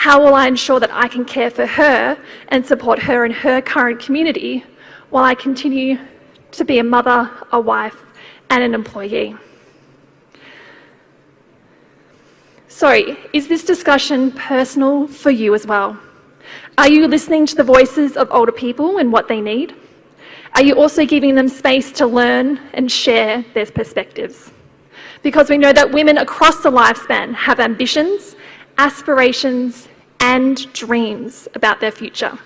How will I ensure that I can care for her and support her in her current community while I continue to be a mother, a wife, and an employee? So, is this discussion personal for you as well? Are you listening to the voices of older people and what they need? Are you also giving them space to learn and share their perspectives? Because we know that women across the lifespan have ambitions, aspirations, and dreams about their future.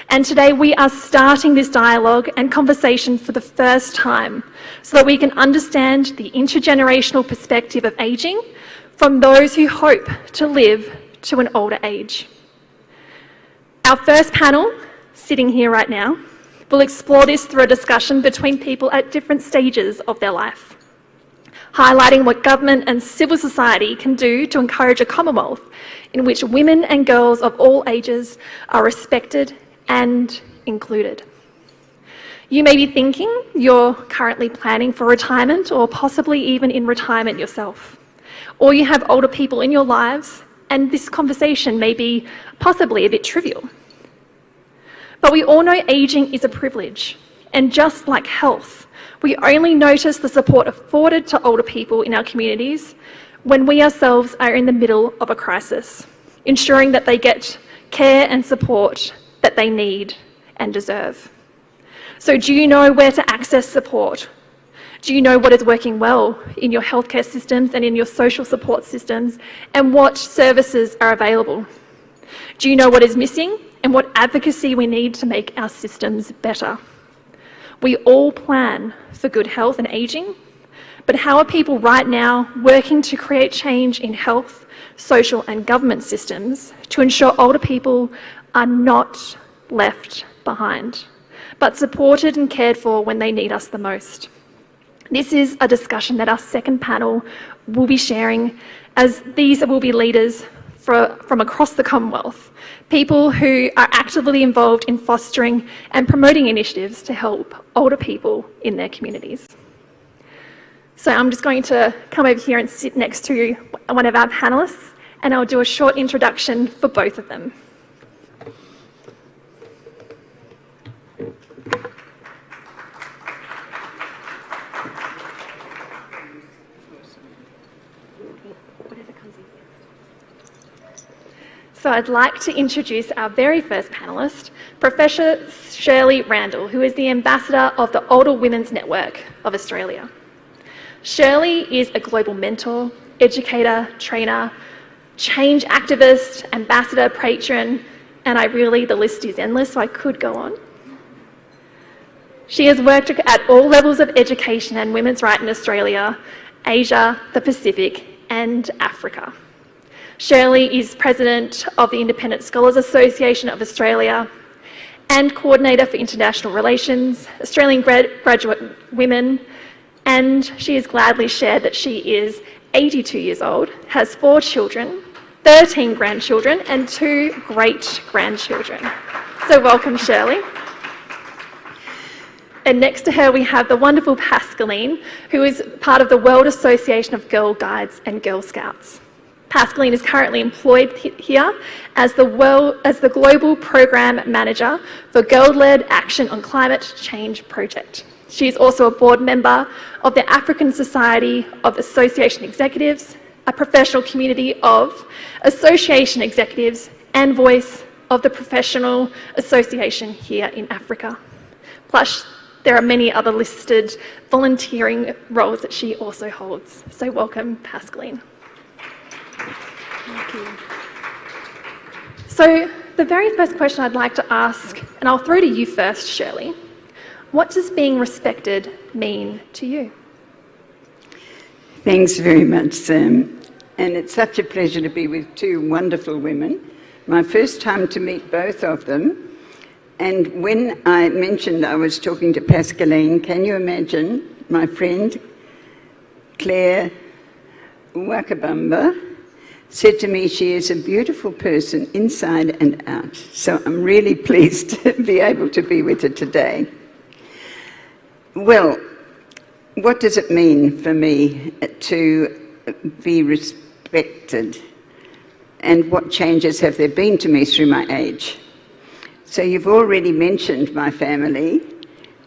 And today we are starting this dialogue and conversation for the first time so that we can understand the intergenerational perspective of ageing from those who hope to live to an older age. Our first panel, sitting here right now, will explore this through a discussion between people at different stages of their life, highlighting what government and civil society can do to encourage a Commonwealth in which women and girls of all ages are respected and included. You may be thinking you're currently planning for retirement or possibly even in retirement yourself. Or you have older people in your lives and this conversation may be possibly a bit trivial. But we all know ageing is a privilege, and just like health, we only notice the support afforded to older people in our communities when we ourselves are in the middle of a crisis, ensuring that they get care and support that they need and deserve. So do you know where to access support? Do you know what is working well in your healthcare systems and in your social support systems, and what services are available? Do you know what is missing and what advocacy we need to make our systems better? We all plan for good health and ageing, but how are people right now working to create change in health, social and government systems to ensure older people are not left behind, but supported and cared for when they need us the most? This is a discussion that our second panel will be sharing, as these will be leaders from across the Commonwealth, people who are actively involved in fostering and promoting initiatives to help older people in their communities. So I'm just going to come over here and sit next to one of our panellists, and I'll do a short introduction for both of them. So I'd like to introduce our very first panellist, Professor Shirley Randall, who is the Ambassador of the Older Women's Network of Australia. Shirley is a global mentor, educator, trainer, change activist, ambassador, patron, and the list is endless, so I could go on. She has worked at all levels of education and women's rights in Australia, Asia, the Pacific, and Africa. Shirley is President of the Independent Scholars Association of Australia and Coordinator for International Relations, Australian Graduate Women, and she has gladly shared that she is 82 years old, has 4 children, 13 grandchildren, and 2 great-grandchildren. So welcome, Shirley. And next to her we have the wonderful Pascaline, who is part of the World Association of Girl Guides and Girl Scouts. Pascaline is currently employed here as the Global Program Manager for Girl-Led Action on Climate Change Project. She is also a board member of the African Society of Association Executives, a professional community of association executives, and voice of the Professional Association here in Africa. Plus, there are many other listed volunteering roles that she also holds. So welcome, Pascaline. Thank you. So the very first question I'd like to ask, and I'll throw to you first, Shirley, what does being respected mean to you? Thanks very much, Sam. And it's such a pleasure to be with 2 wonderful women. My first time to meet both of them. And when I mentioned I was talking to Pascaline, can you imagine my friend Claire Wakabamba said to me she is a beautiful person inside and out. So I'm really pleased to be able to be with her today. Well, what does it mean for me to be respected? and what changes have there been to me through my age. So you've already mentioned my family,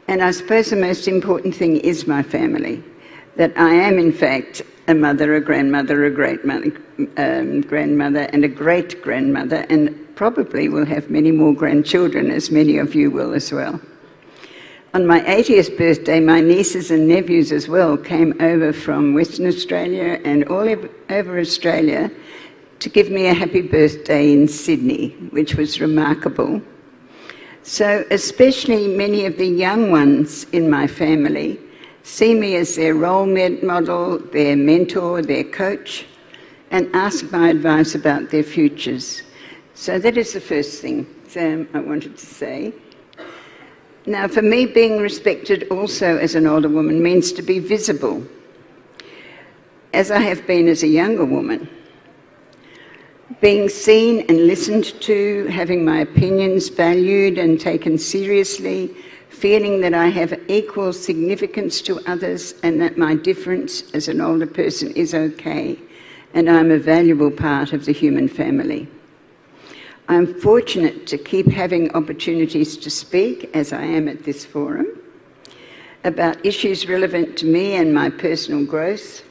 and I suppose the most important thing is my family, that I am in fact a mother, a grandmother, a great-mother, grandmother and a great-grandmother, and probably will have many more grandchildren, as many of you will as well. On my 80th birthday, my nieces and nephews as well came over from Western Australia and all over Australia to give me a happy birthday in Sydney, which was remarkable. So especially many of the young ones in my family see me as their role model, their mentor, their coach, and ask my advice about their futures. So that is the first thing I wanted to say. Now, for me, being respected also as an older woman means to be visible, as I have been as a younger woman. Being seen and listened to, having my opinions valued and taken seriously, feeling that I have equal significance to others and that my difference as an older person is okay, and I'm a valuable part of the human family. I'm fortunate to keep having opportunities to speak, as I am at this forum, about issues relevant to me and my personal growth,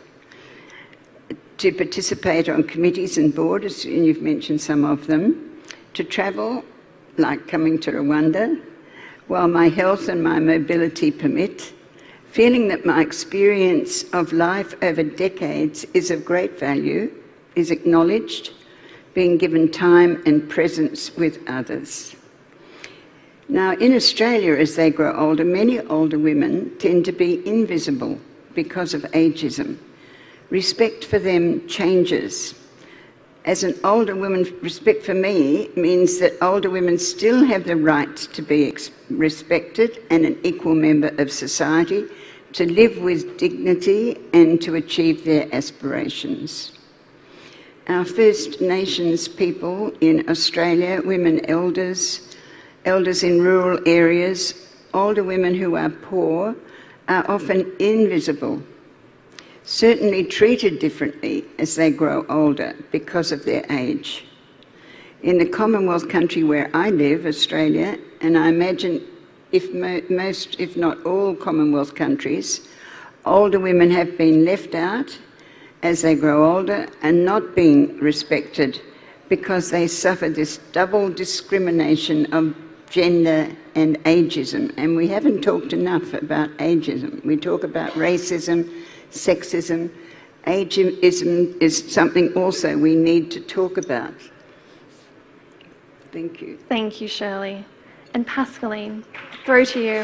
to participate on committees and boards, and you've mentioned some of them, to travel, like coming to Rwanda, while my health and my mobility permit, feeling that my experience of life over decades is of great value, is acknowledged, being given time and presence with others. Now, in Australia, as they grow older, many older women tend to be invisible because of ageism. Respect for them changes. As an older woman, respect for me means that older women still have the right to be respected and an equal member of society, to live with dignity and to achieve their aspirations. Our First Nations people in Australia, women elders, elders in rural areas, older women who are poor, are often invisible, certainly treated differently as they grow older because of their age. In the Commonwealth country where I live, Australia, and I imagine most, if not all Commonwealth countries, older women have been left out as they grow older and not being respected because they suffer this double discrimination of gender and ageism. And we haven't talked enough about ageism. We talk about racism, sexism. Ageism is something also we need to talk about. Thank you. Thank you, Shirley. And Pascaline, throw to you.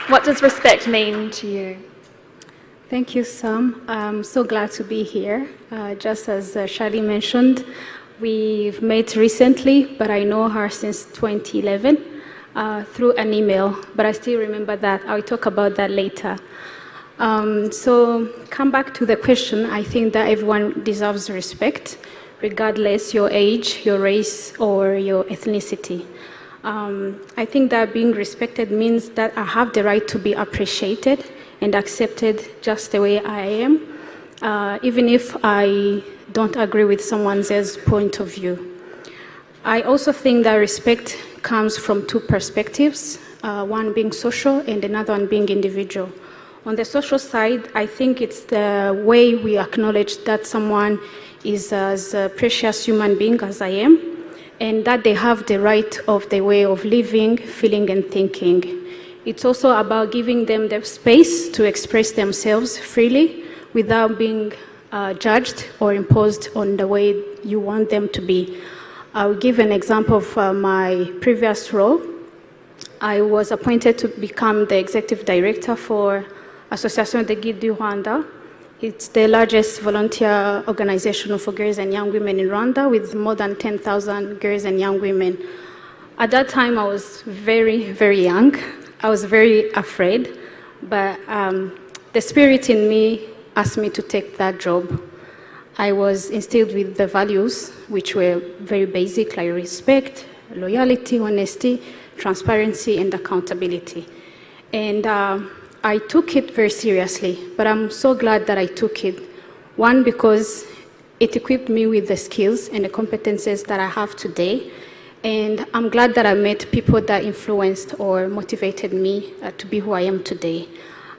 What does respect mean to you? Thank you, Sam. I'm so glad to be here. Just as Shirley mentioned, we've met recently, but I know her since 2011 through an email, but I still remember that. I'll talk about that later. So come back to the question. I think that everyone deserves respect, regardless your age, your race, or your ethnicity. I think that being respected means that I have the right to be appreciated and accepted just the way I am, even if I don't agree with someone else's point of view. I also think that respect comes from two perspectives, one being social and another one being individual. On the social side, I think it's the way we acknowledge that someone is as a precious human being as I am, and that they have the right of the way of living, feeling, and thinking. It's also about giving them the space to express themselves freely without being judged or imposed on the way you want them to be. I'll give an example of my previous role. I was appointed to become the executive director for Association de Guides du Rwanda. It's the largest volunteer organization for girls and young women in Rwanda, with more than 10,000 girls and young women. At that time, I was very, very young. I was very afraid, but the spirit in me asked me to take that job. I was instilled with the values, which were very basic, like respect, loyalty, honesty, transparency, and accountability. And I took it very seriously, but I'm so glad that I took it. One, because it equipped me with the skills and the competences that I have today. And I'm glad that I met people that influenced or motivated me to be who I am today.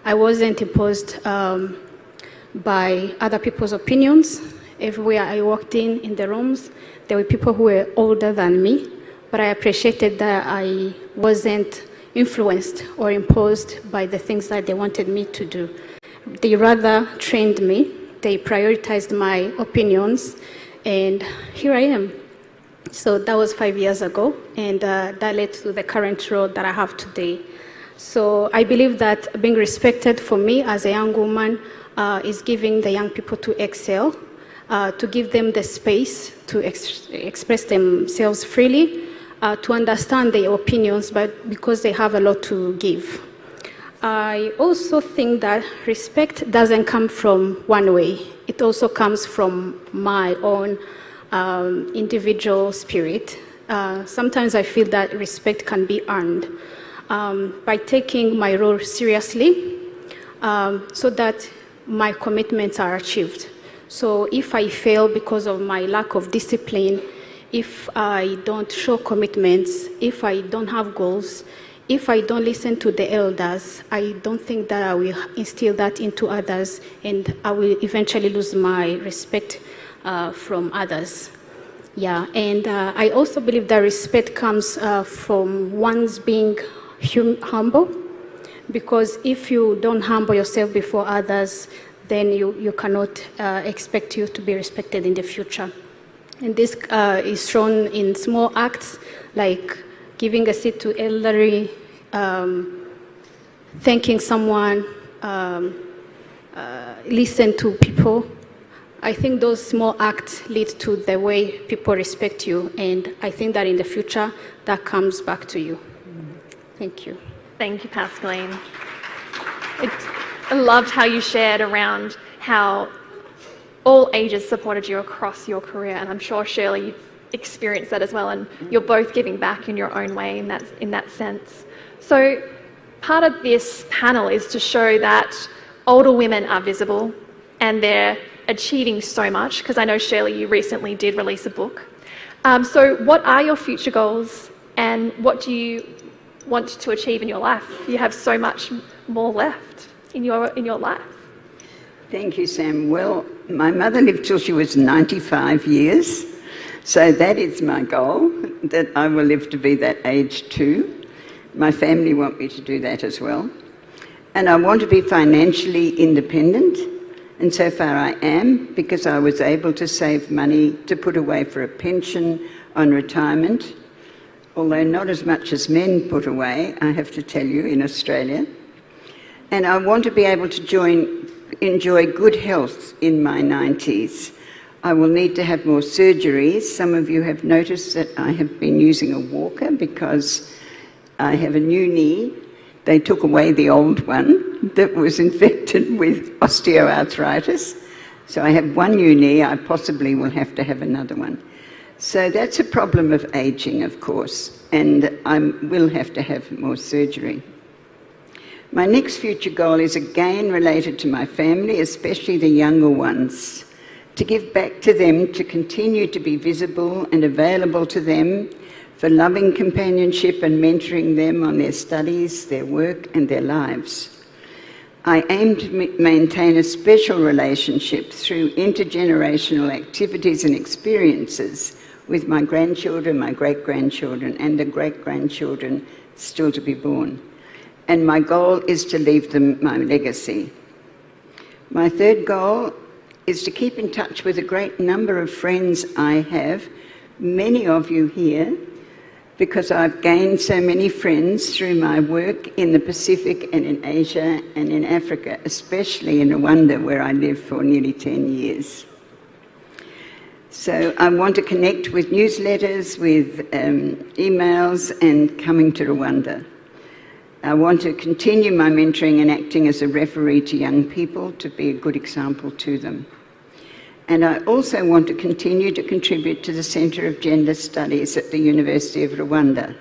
I wasn't imposed by other people's opinions. Everywhere I walked in the rooms, there were people who were older than me, but I appreciated that I wasn't influenced or imposed by the things that they wanted me to do. They rather trained me, they prioritized my opinions, and here I am. So that was 5 years ago, and that led to the current role that I have today. So I believe that being respected for me as a young woman is giving the young people to excel, to give them the space to express themselves freely, to understand their opinions, but because they have a lot to give. I also think that respect doesn't come from one way. It also comes from my own individual spirit. Sometimes I feel that respect can be earned by taking my role seriously so that my commitments are achieved. So if I fail because of my lack of discipline, if I don't show commitments, if I don't have goals, if I don't listen to the elders, I don't think that I will instill that into others, and I will eventually lose my respect from others. Yeah, and I also believe that respect comes from one's being humble, because if you don't humble yourself before others, then you cannot expect you to be respected in the future. And this is shown in small acts like giving a seat to elderly, thanking someone, listen to people. I think those small acts lead to the way people respect you, and I think that in the future that comes back to you. Thank you. Thank you, Pascaline. I loved how you shared around how all ages supported you across your career, and I'm sure, Shirley, you've experienced that as well, and you're both giving back in your own way in that sense. So part of this panel is to show that older women are visible and they're achieving so much, because I know, Shirley, you recently did release a book. So what are your future goals, and what do you want to achieve in your life? You have so much more left in your life. Thank you, Sam. Well, my mother lived till she was 95 years, so that is my goal, that I will live to be that age too. My family want me to do that as well. And I want to be financially independent, and so far I am, because I was able to save money to put away for a pension on retirement, although not as much as men put away, I have to tell you, in Australia. And I want to be able to enjoy good health in my 90s. I will need to have more surgeries. Some of you have noticed that I have been using a walker because I have a new knee. They took away the old one that was infected with osteoarthritis. So I have one new knee. I possibly will have to have another one. So that's a problem of aging, of course, and I will have to have more surgery. My next future goal is again related to my family, especially the younger ones, to give back to them, to continue to be visible and available to them for loving companionship and mentoring them on their studies, their work and their lives. I aim to maintain a special relationship through intergenerational activities and experiences with my grandchildren, my great-grandchildren and the great-grandchildren still to be born. And my goal is to leave them my legacy. My third goal is to keep in touch with a great number of friends I have, many of you here, because I've gained so many friends through my work in the Pacific and in Asia and in Africa, especially in Rwanda, where I lived for nearly 10 years. So I want to connect with newsletters, with emails, and coming to Rwanda. I want to continue my mentoring and acting as a referee to young people, to be a good example to them. And I also want to continue to contribute to the Centre of Gender Studies at the University of Rwanda.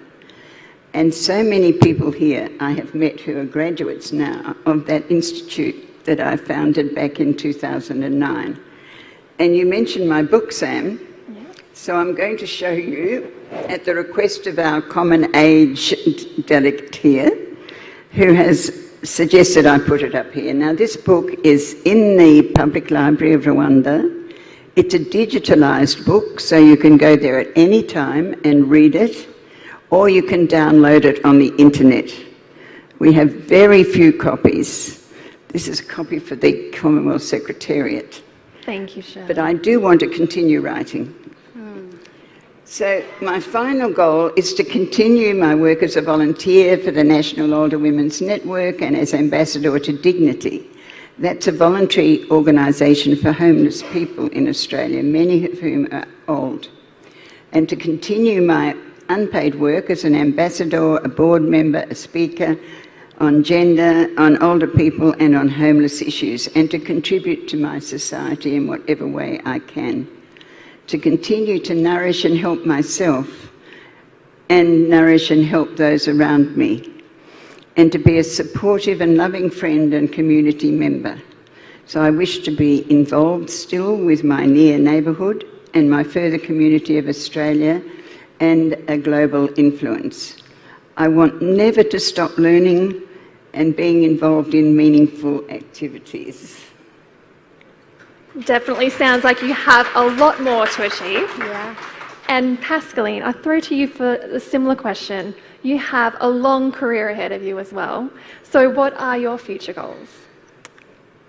And so many people here I have met who are graduates now of that institute that I founded back in 2009. And you mentioned my book, Sam. So I'm going to show you, at the request of our Common Age delegate here, who has suggested I put it up here. Now, this book is in the Public Library of Rwanda. It's a digitalised book, so you can go there at any time and read it, or you can download it on the internet. We have very few copies. This is a copy for the Commonwealth Secretariat. Thank you, Shirley. But I do want to continue writing. So my final goal is to continue my work as a volunteer for the National Older Women's Network and as Ambassador to Dignity. That's a voluntary organisation for homeless people in Australia, many of whom are old. And to continue my unpaid work as an ambassador, a board member, a speaker on gender, on older people and on homeless issues, and to contribute to my society in whatever way I can. To continue to nourish and help myself and nourish and help those around me, and to be a supportive and loving friend and community member. So I wish to be involved still with my near neighbourhood and my further community of Australia and a global influence. I want never to stop learning and being involved in meaningful activities. Definitely sounds like you have a lot more to achieve. Yeah. And Pascaline, I throw to you for a similar question. You have a long career ahead of you as well. So what are your future goals?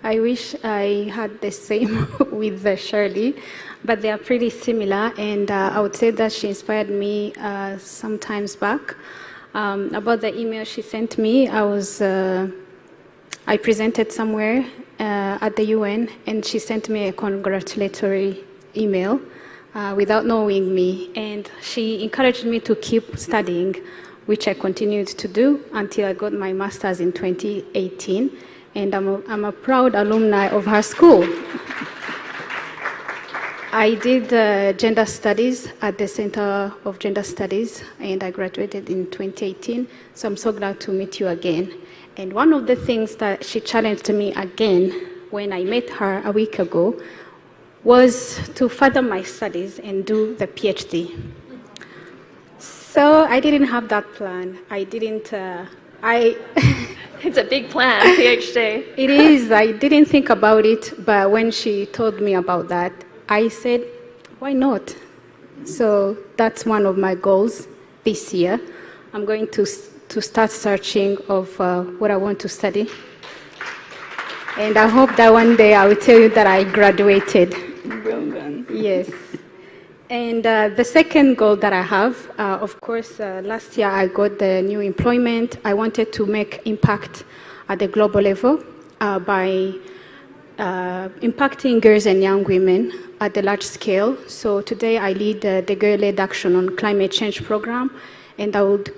I wish I had the same with Shirley, but they are pretty similar, and I would say that she inspired me some times back. About the email she sent me, I presented somewhere at the UN, and she sent me a congratulatory email without knowing me, and she encouraged me to keep studying, which I continued to do until I got my master's in 2018, and I'm a proud alumni of her school. I did gender studies at the Center of Gender Studies, and I graduated in 2018, so I'm so glad to meet you again. And one of the things that she challenged me again when I met her a week ago was to further my studies and do the PhD. So I didn't have that plan. It's a big plan, PhD. It is. I didn't think about it, but when she told me about that, I said, why not? So that's one of my goals this year. I'm going to start searching of what I want to study. And I hope that one day I will tell you that I graduated. Well done. Yes. And the second goal that I have, of course, last year I got the new employment. I wanted to make impact at the global level by impacting girls and young women at the large scale. So today I lead the Girl-Led Action on Climate Change program, and I would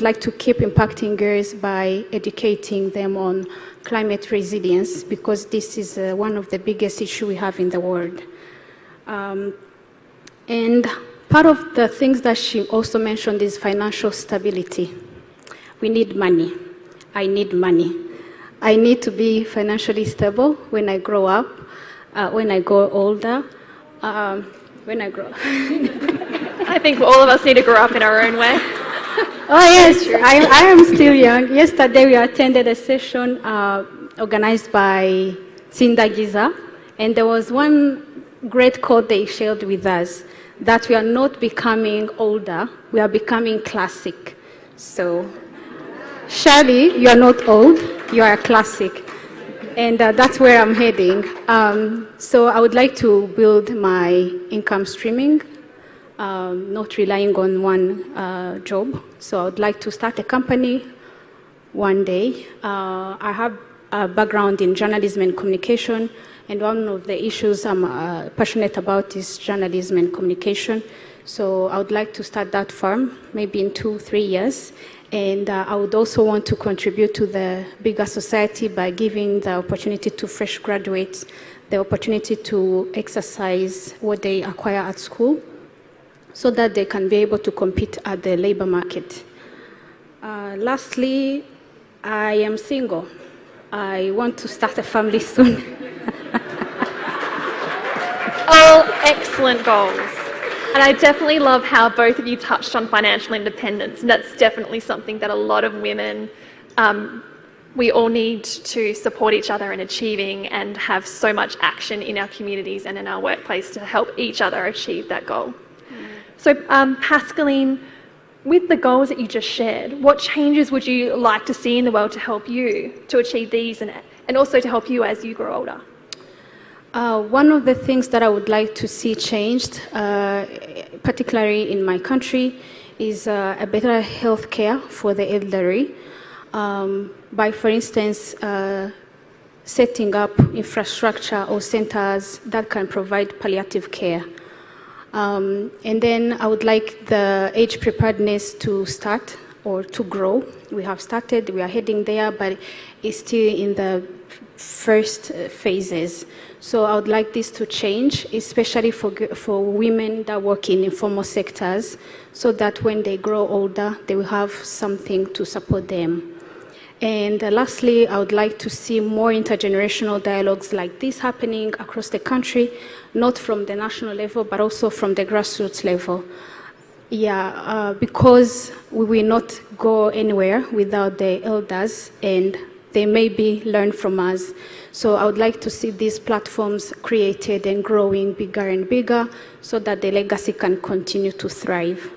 like to keep impacting girls by educating them on climate resilience, because this is one of the biggest issues we have in the world. And part of the things that she also mentioned is financial stability. We need money. I need money. I need to be financially stable when I grow up, when I grow older, when I grow. I think all of us need to grow up in our own way. Oh yes, I am still young. Yesterday we attended a session organized by Sindagiza, and there was one great quote they shared with us, that we are not becoming older, we are becoming classic. So, Shirley, you are not old, you are a classic. And that's where I'm heading. So I would like to build my income streaming, not relying on one job. So I would like to start a company one day. I have a background in journalism and communication, and one of the issues I'm passionate about is journalism and communication. So I would like to start that firm, maybe in 2-3 years. And I would also want to contribute to the bigger society by giving the opportunity to fresh graduates the opportunity to exercise what they acquire at school, so that they can be able to compete at the labor market. Lastly, I am single. I want to start a family soon. All excellent goals. And I definitely love how both of you touched on financial independence. And that's definitely something that a lot of women, we all need to support each other in achieving and have so much action in our communities and in our workplace to help each other achieve that goal. So Pascaline, with the goals that you just shared, what changes would you like to see in the world to help you to achieve these and also to help you as you grow older? One of the things that I would like to see changed, particularly in my country, is a better health care for the elderly. By, for instance, setting up infrastructure or centers that can provide palliative care. And then I would like the age preparedness to start or to grow. We have started, we are heading there, but it's still in the first phases. So I would like this to change, especially for women that work in informal sectors, so that when they grow older, they will have something to support them. And lastly, I would like to see more intergenerational dialogues like this happening across the country, not from the national level, but also from the grassroots level. Yeah, because we will not go anywhere without the elders, and they maybe learn from us. So I would like to see these platforms created and growing bigger and bigger so that the legacy can continue to thrive.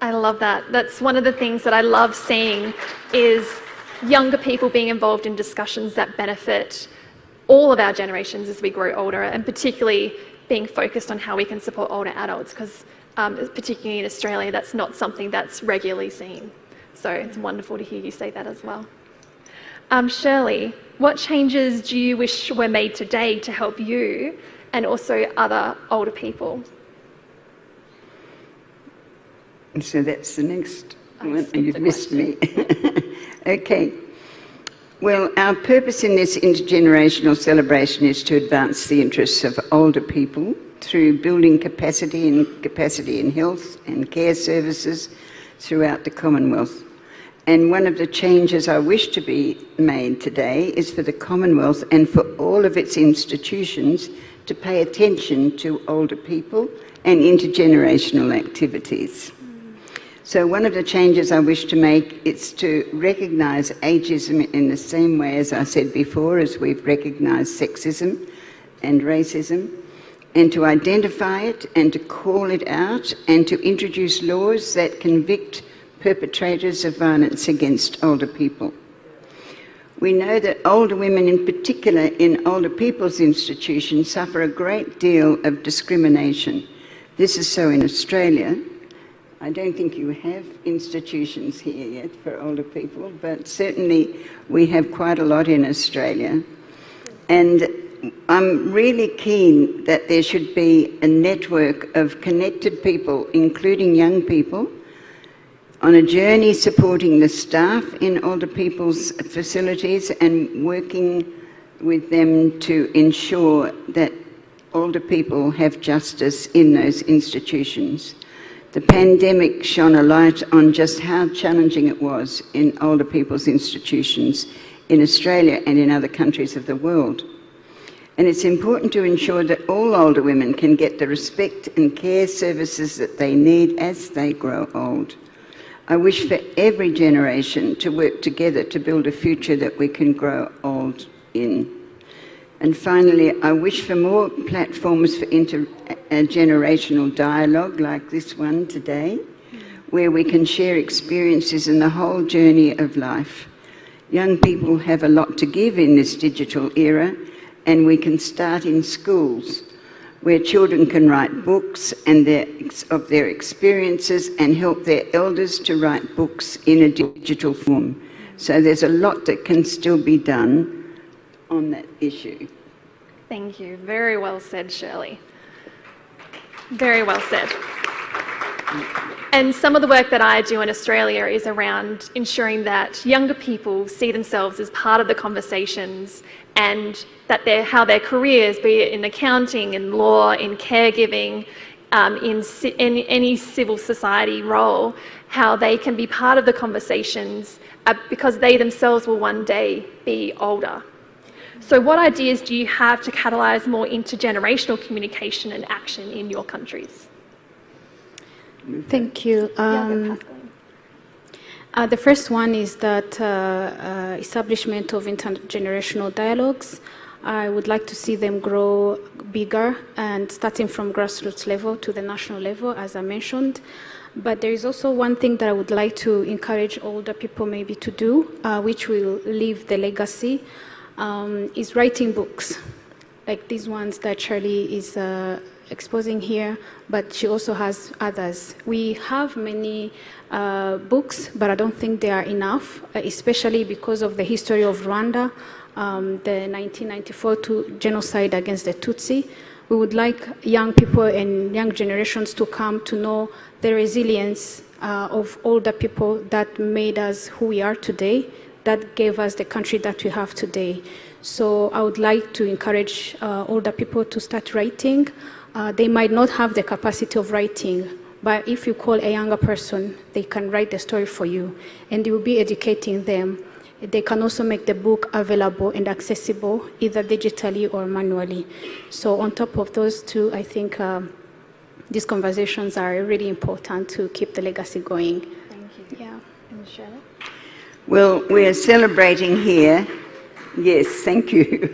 I love that. That's one of the things that I love seeing is younger people being involved in discussions that benefit all of our generations as we grow older, and particularly being focused on how we can support older adults, because particularly in Australia, that's not something that's regularly seen. So it's wonderful to hear you say that as well. Shirley, what changes do you wish were made today to help you and also other older people? So that's the next one. You've missed me. Okay. Well, our purpose in this intergenerational celebration is to advance the interests of older people through building capacity in health and care services throughout the Commonwealth. And one of the changes I wish to be made today is for the Commonwealth and for all of its institutions to pay attention to older people and intergenerational activities. So one of the changes I wish to make is to recognise ageism in the same way as I said before, as we've recognised sexism and racism, and to identify it and to call it out and to introduce laws that convict perpetrators of violence against older people. We know that older women, in particular in older people's institutions, suffer a great deal of discrimination. This is so in Australia. I don't think you have institutions here yet for older people, but certainly we have quite a lot in Australia. And I'm really keen that there should be a network of connected people, including young people, on a journey supporting the staff in older people's facilities and working with them to ensure that older people have justice in those institutions. The pandemic shone a light on just how challenging it was in older people's institutions in Australia and in other countries of the world. And it's important to ensure that all older women can get the respect and care services that they need as they grow old. I wish for every generation to work together to build a future that we can grow old in. And finally, I wish for more platforms for intergenerational dialogue like this one today, where we can share experiences in the whole journey of life. Young people have a lot to give in this digital era, and we can start in schools, where children can write books and of their experiences and help their elders to write books in a digital form. So there's a lot that can still be done on that issue. Thank you. Very well said, Shirley. Very well said. And some of the work that I do in Australia is around ensuring that younger people see themselves as part of the conversations, and that how their careers, be it in accounting, in law, in caregiving, in any civil society role, how they can be part of the conversations because they themselves will one day be older. So what ideas do you have to catalyse more intergenerational communication and action in your countries? Thank you. The first one is that establishment of intergenerational dialogues. I would like to see them grow bigger and starting from grassroots level to the national level, as I mentioned. But there is also one thing that I would like to encourage older people maybe to do, which will leave the legacy, is writing books, like these ones that Charlie is exposing here, but she also has others. We have many books, but I don't think they are enough, especially because of the history of Rwanda, the 1994 genocide against the Tutsi. We would like young people and young generations to come to know the resilience of older people that made us who we are today, that gave us the country that we have today. So I would like to encourage older people to start writing. They might not have the capacity of writing, but if you call a younger person, they can write the story for you, and you will be educating them. They can also make the book available and accessible, either digitally or manually. So on top of those two, I think these conversations are really important to keep the legacy going. Thank you. Yeah. And Shirley? Well, we are celebrating here. Yes, thank you.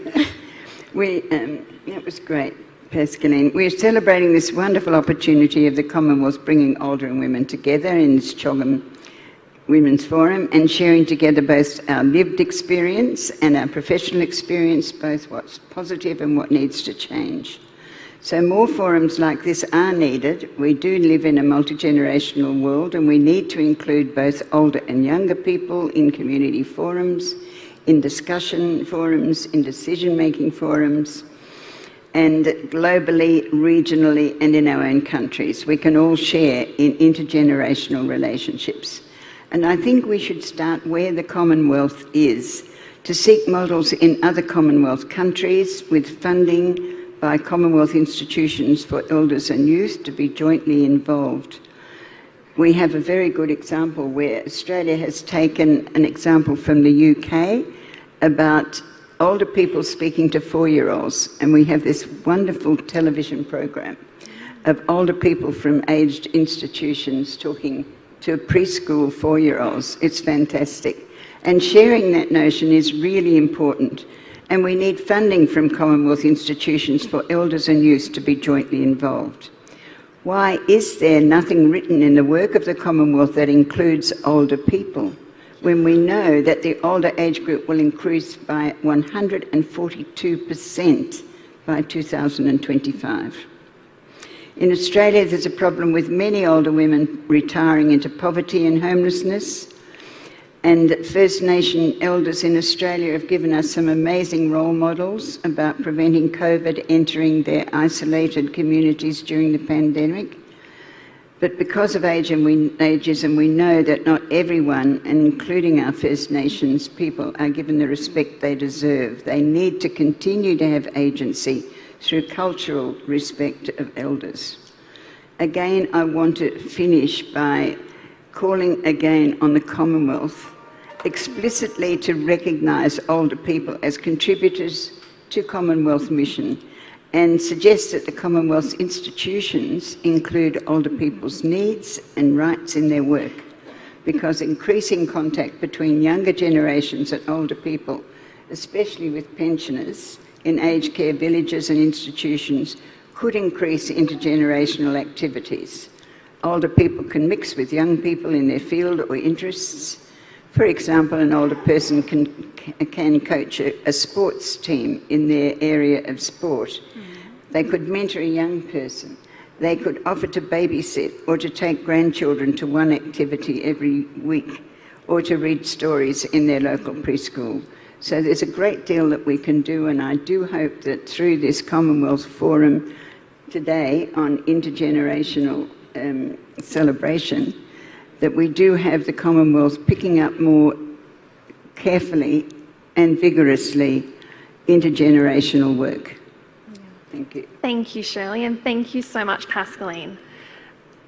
That was great, Pascaline. We're celebrating this wonderful opportunity of the Commonwealth bringing older and women together in this CHOGM Women's Forum and sharing together both our lived experience and our professional experience, both what's positive and what needs to change. So more forums like this are needed. We do live in a multi-generational world, and we need to include both older and younger people in community forums, in discussion forums, in decision-making forums, and globally, regionally, and in our own countries. We can all share in intergenerational relationships. And I think we should start where the Commonwealth is, to seek models in other Commonwealth countries with funding by Commonwealth institutions for elders and youth to be jointly involved. We have a very good example where Australia has taken an example from the UK about older people speaking to 4-year-olds, and we have this wonderful television program of older people from aged institutions talking to preschool 4-year-olds. It's fantastic. And sharing that notion is really important. And we need funding from Commonwealth institutions for elders and youth to be jointly involved. Why is there nothing written in the work of the Commonwealth that includes older people, when we know that the older age group will increase by 142% by 2025? In Australia, there's a problem with many older women retiring into poverty and homelessness. And First Nation elders in Australia have given us some amazing role models about preventing COVID entering their isolated communities during the pandemic. But because of ageism, we know that not everyone, including our First Nations people, are given the respect they deserve. They need to continue to have agency through cultural respect of elders. Again, I want to finish by calling again on the Commonwealth explicitly to recognise older people as contributors to Commonwealth mission, and suggest that the Commonwealth's institutions include older people's needs and rights in their work, because increasing contact between younger generations and older people, especially with pensioners in aged care villages and institutions, could increase intergenerational activities. Older people can mix with young people in their field or interests. For example, an older person can coach a sports team in their area of sport. They could mentor a young person. They could offer to babysit or to take grandchildren to one activity every week, or to read stories in their local preschool. So there's a great deal that we can do, and I do hope that through this Commonwealth Forum today on intergenerational celebration, that we do have the Commonwealth picking up more carefully and vigorously intergenerational work. Thank you. Thank you, Shirley, and thank you so much, Pascaline.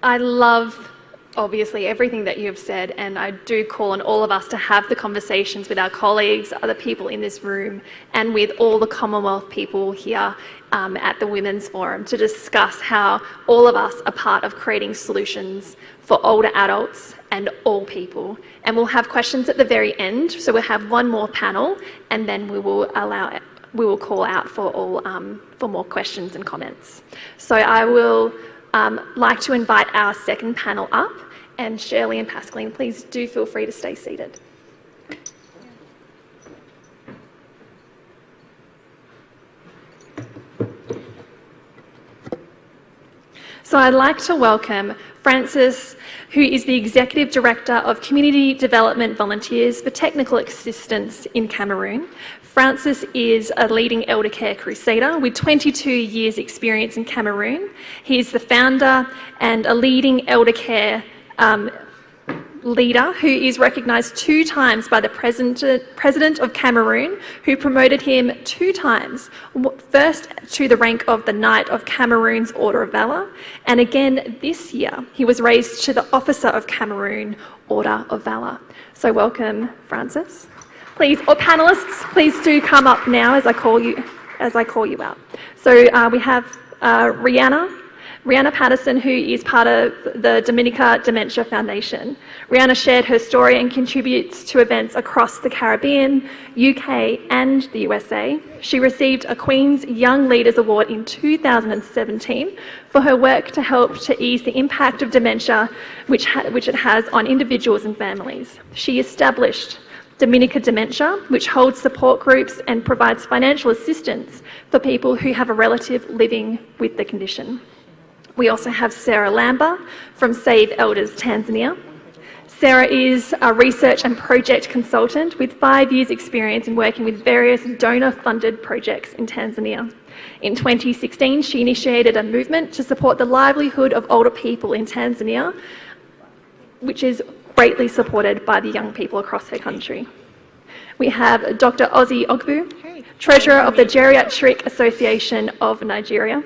I love obviously everything that you've said, and I do call on all of us to have the conversations with our colleagues, other people in this room, and with all the Commonwealth people here at the Women's Forum to discuss how all of us are part of creating solutions for older adults and all people. And we'll have questions at the very end, so we'll have one more panel, and then we will call out for all for more questions and comments. So I will like to invite our second panel up, and Shirley and Pascaline, please do feel free to stay seated. So I'd like to welcome Frances, who is the Executive Director of Community Development Volunteers for Technical Assistance in Cameroon. Frances is a leading elder care crusader with 22 years experience in Cameroon. He is the founder and a leading elder care leader who is recognised 2 times by the President of Cameroon, who promoted him 2 times, first to the rank of the Knight of Cameroon's Order of Valour, and again this year he was raised to the Officer of Cameroon Order of Valour. So welcome, Frances. Please, or panellists, please do come up now as I call you out. So we have Rihanna Patterson, who is part of the Dominica Dementia Foundation. Rihanna shared her story and contributes to events across the Caribbean, UK and the USA. She received a Queen's Young Leaders Award in 2017 for her work to help to ease the impact of dementia which it has on individuals and families. She established Dominica Dementia, which holds support groups and provides financial assistance for people who have a relative living with the condition. We also have Sarah Lamba from Save Elders Tanzania. Sarah is a research and project consultant with 5 years experience in working with various donor-funded projects in Tanzania. In 2016, she initiated a movement to support the livelihood of older people in Tanzania, which is greatly supported by the young people across her country. We have Dr. Ozzy Ogbu, Treasurer of the Geriatric Association of Nigeria.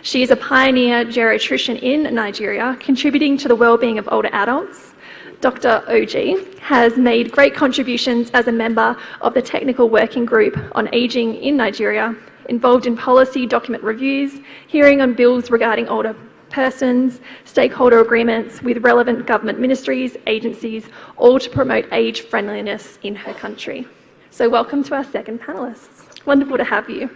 She is a pioneer geriatrician in Nigeria, contributing to the well-being of older adults. Dr. OG has made great contributions as a member of the Technical Working Group on Ageing in Nigeria, involved in policy document reviews, hearing on bills regarding older persons, stakeholder agreements with relevant government ministries, agencies, all to promote age friendliness in her country. So welcome to our second panellists. Wonderful to have you.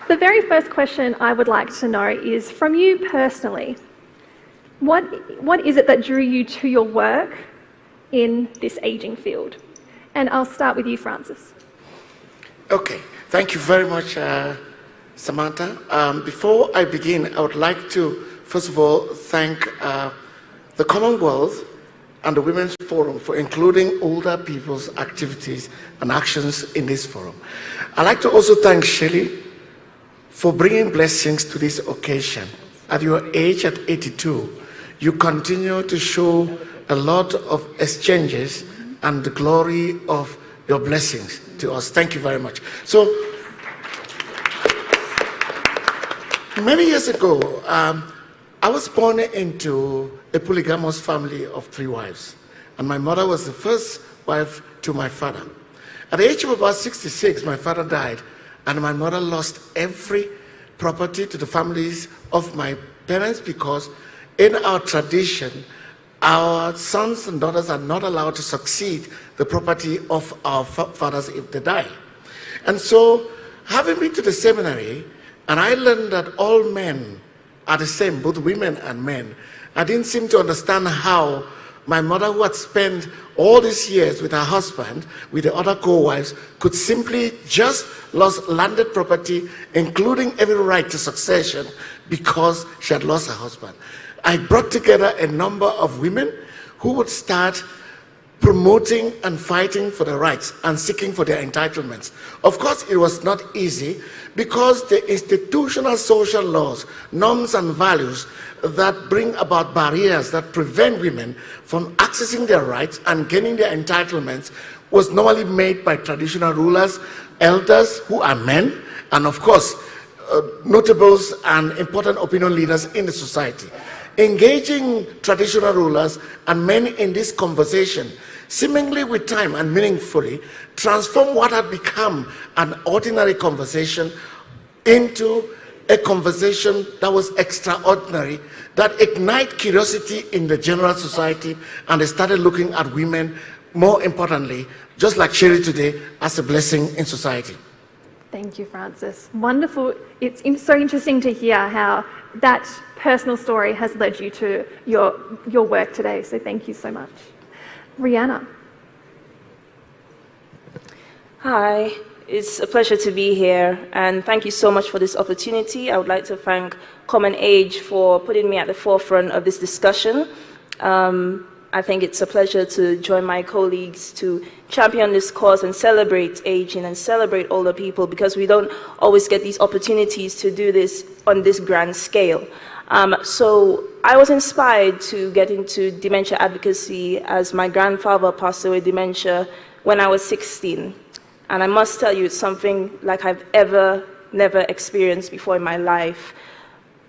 The very first question I would like to know is, from you personally, what is it that drew you to your work in this ageing field? And I'll start with you, Frances. Okay, thank you very much, Samantha. Before I begin, I would like to, first of all, thank the Commonwealth and the Women's Forum for including older people's activities and actions in this forum. I'd like to also thank Shirley for bringing blessings to this occasion. At your age, at 82, you continue to show a lot of exchanges and the glory of your blessings to us. Thank you very much. So, many years ago, I was born into a polygamous family of 3 wives, and my mother was the first wife to my father. At the age of about 66, my father died, and my mother lost every property to the families of my parents, because in our tradition, our sons and daughters are not allowed to succeed the property of our fathers if they die. And so, having been to the seminary, and I learned that all men are the same, both women and men, I didn't seem to understand how my mother, who had spent all these years with her husband, with the other co-wives, could simply just lose landed property, including every right to succession, because she had lost her husband. I brought together a number of women who would start promoting and fighting for the rights and seeking for their entitlements. Of course, it was not easy, because the institutional social laws, norms and values that bring about barriers that prevent women from accessing their rights and gaining their entitlements was normally made by traditional rulers, elders who are men, and of course, notables and important opinion leaders in the society. Engaging traditional rulers and men in this conversation, seemingly with time and meaningfully, transform what had become an ordinary conversation into a conversation that was extraordinary, that ignited curiosity in the general society, and they started looking at women, more importantly, just like Sherry today, as a blessing in society. Thank you, Francis. Wonderful. It's so interesting to hear how that personal story has led you to your work today. So thank you so much. Rihanna. Hi, it's a pleasure to be here, and thank you so much for this opportunity. I would like to thank Common Age for putting me at the forefront of this discussion. I think it's a pleasure to join my colleagues to champion this cause and celebrate aging and celebrate older people, because we don't always get these opportunities to do this on this grand scale. So I was inspired to get into dementia advocacy as my grandfather passed away with dementia when I was 16. And I must tell you, it's something like I've never experienced before in my life.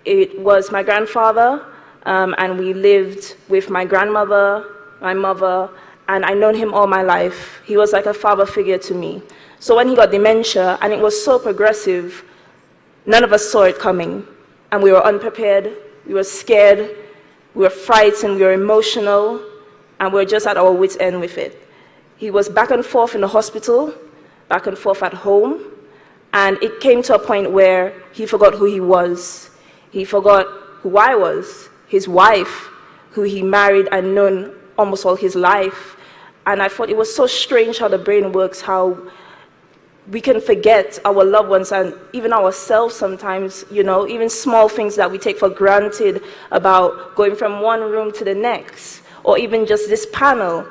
It was my grandfather, and we lived with my grandmother, my mother, and I've known him all my life. He was like a father figure to me. So when he got dementia, and it was so progressive, none of us saw it coming. And we were unprepared, we were scared, we were frightened, we were emotional, and we were just at our wits' end with it. He was back and forth in the hospital, back and forth at home, and it came to a point where he forgot who he was. He forgot who I was, his wife, who he married and known almost all his life. And I thought it was so strange how the brain works, how we can forget our loved ones and even ourselves sometimes, you know, even small things that we take for granted about going from one room to the next, or even just this panel.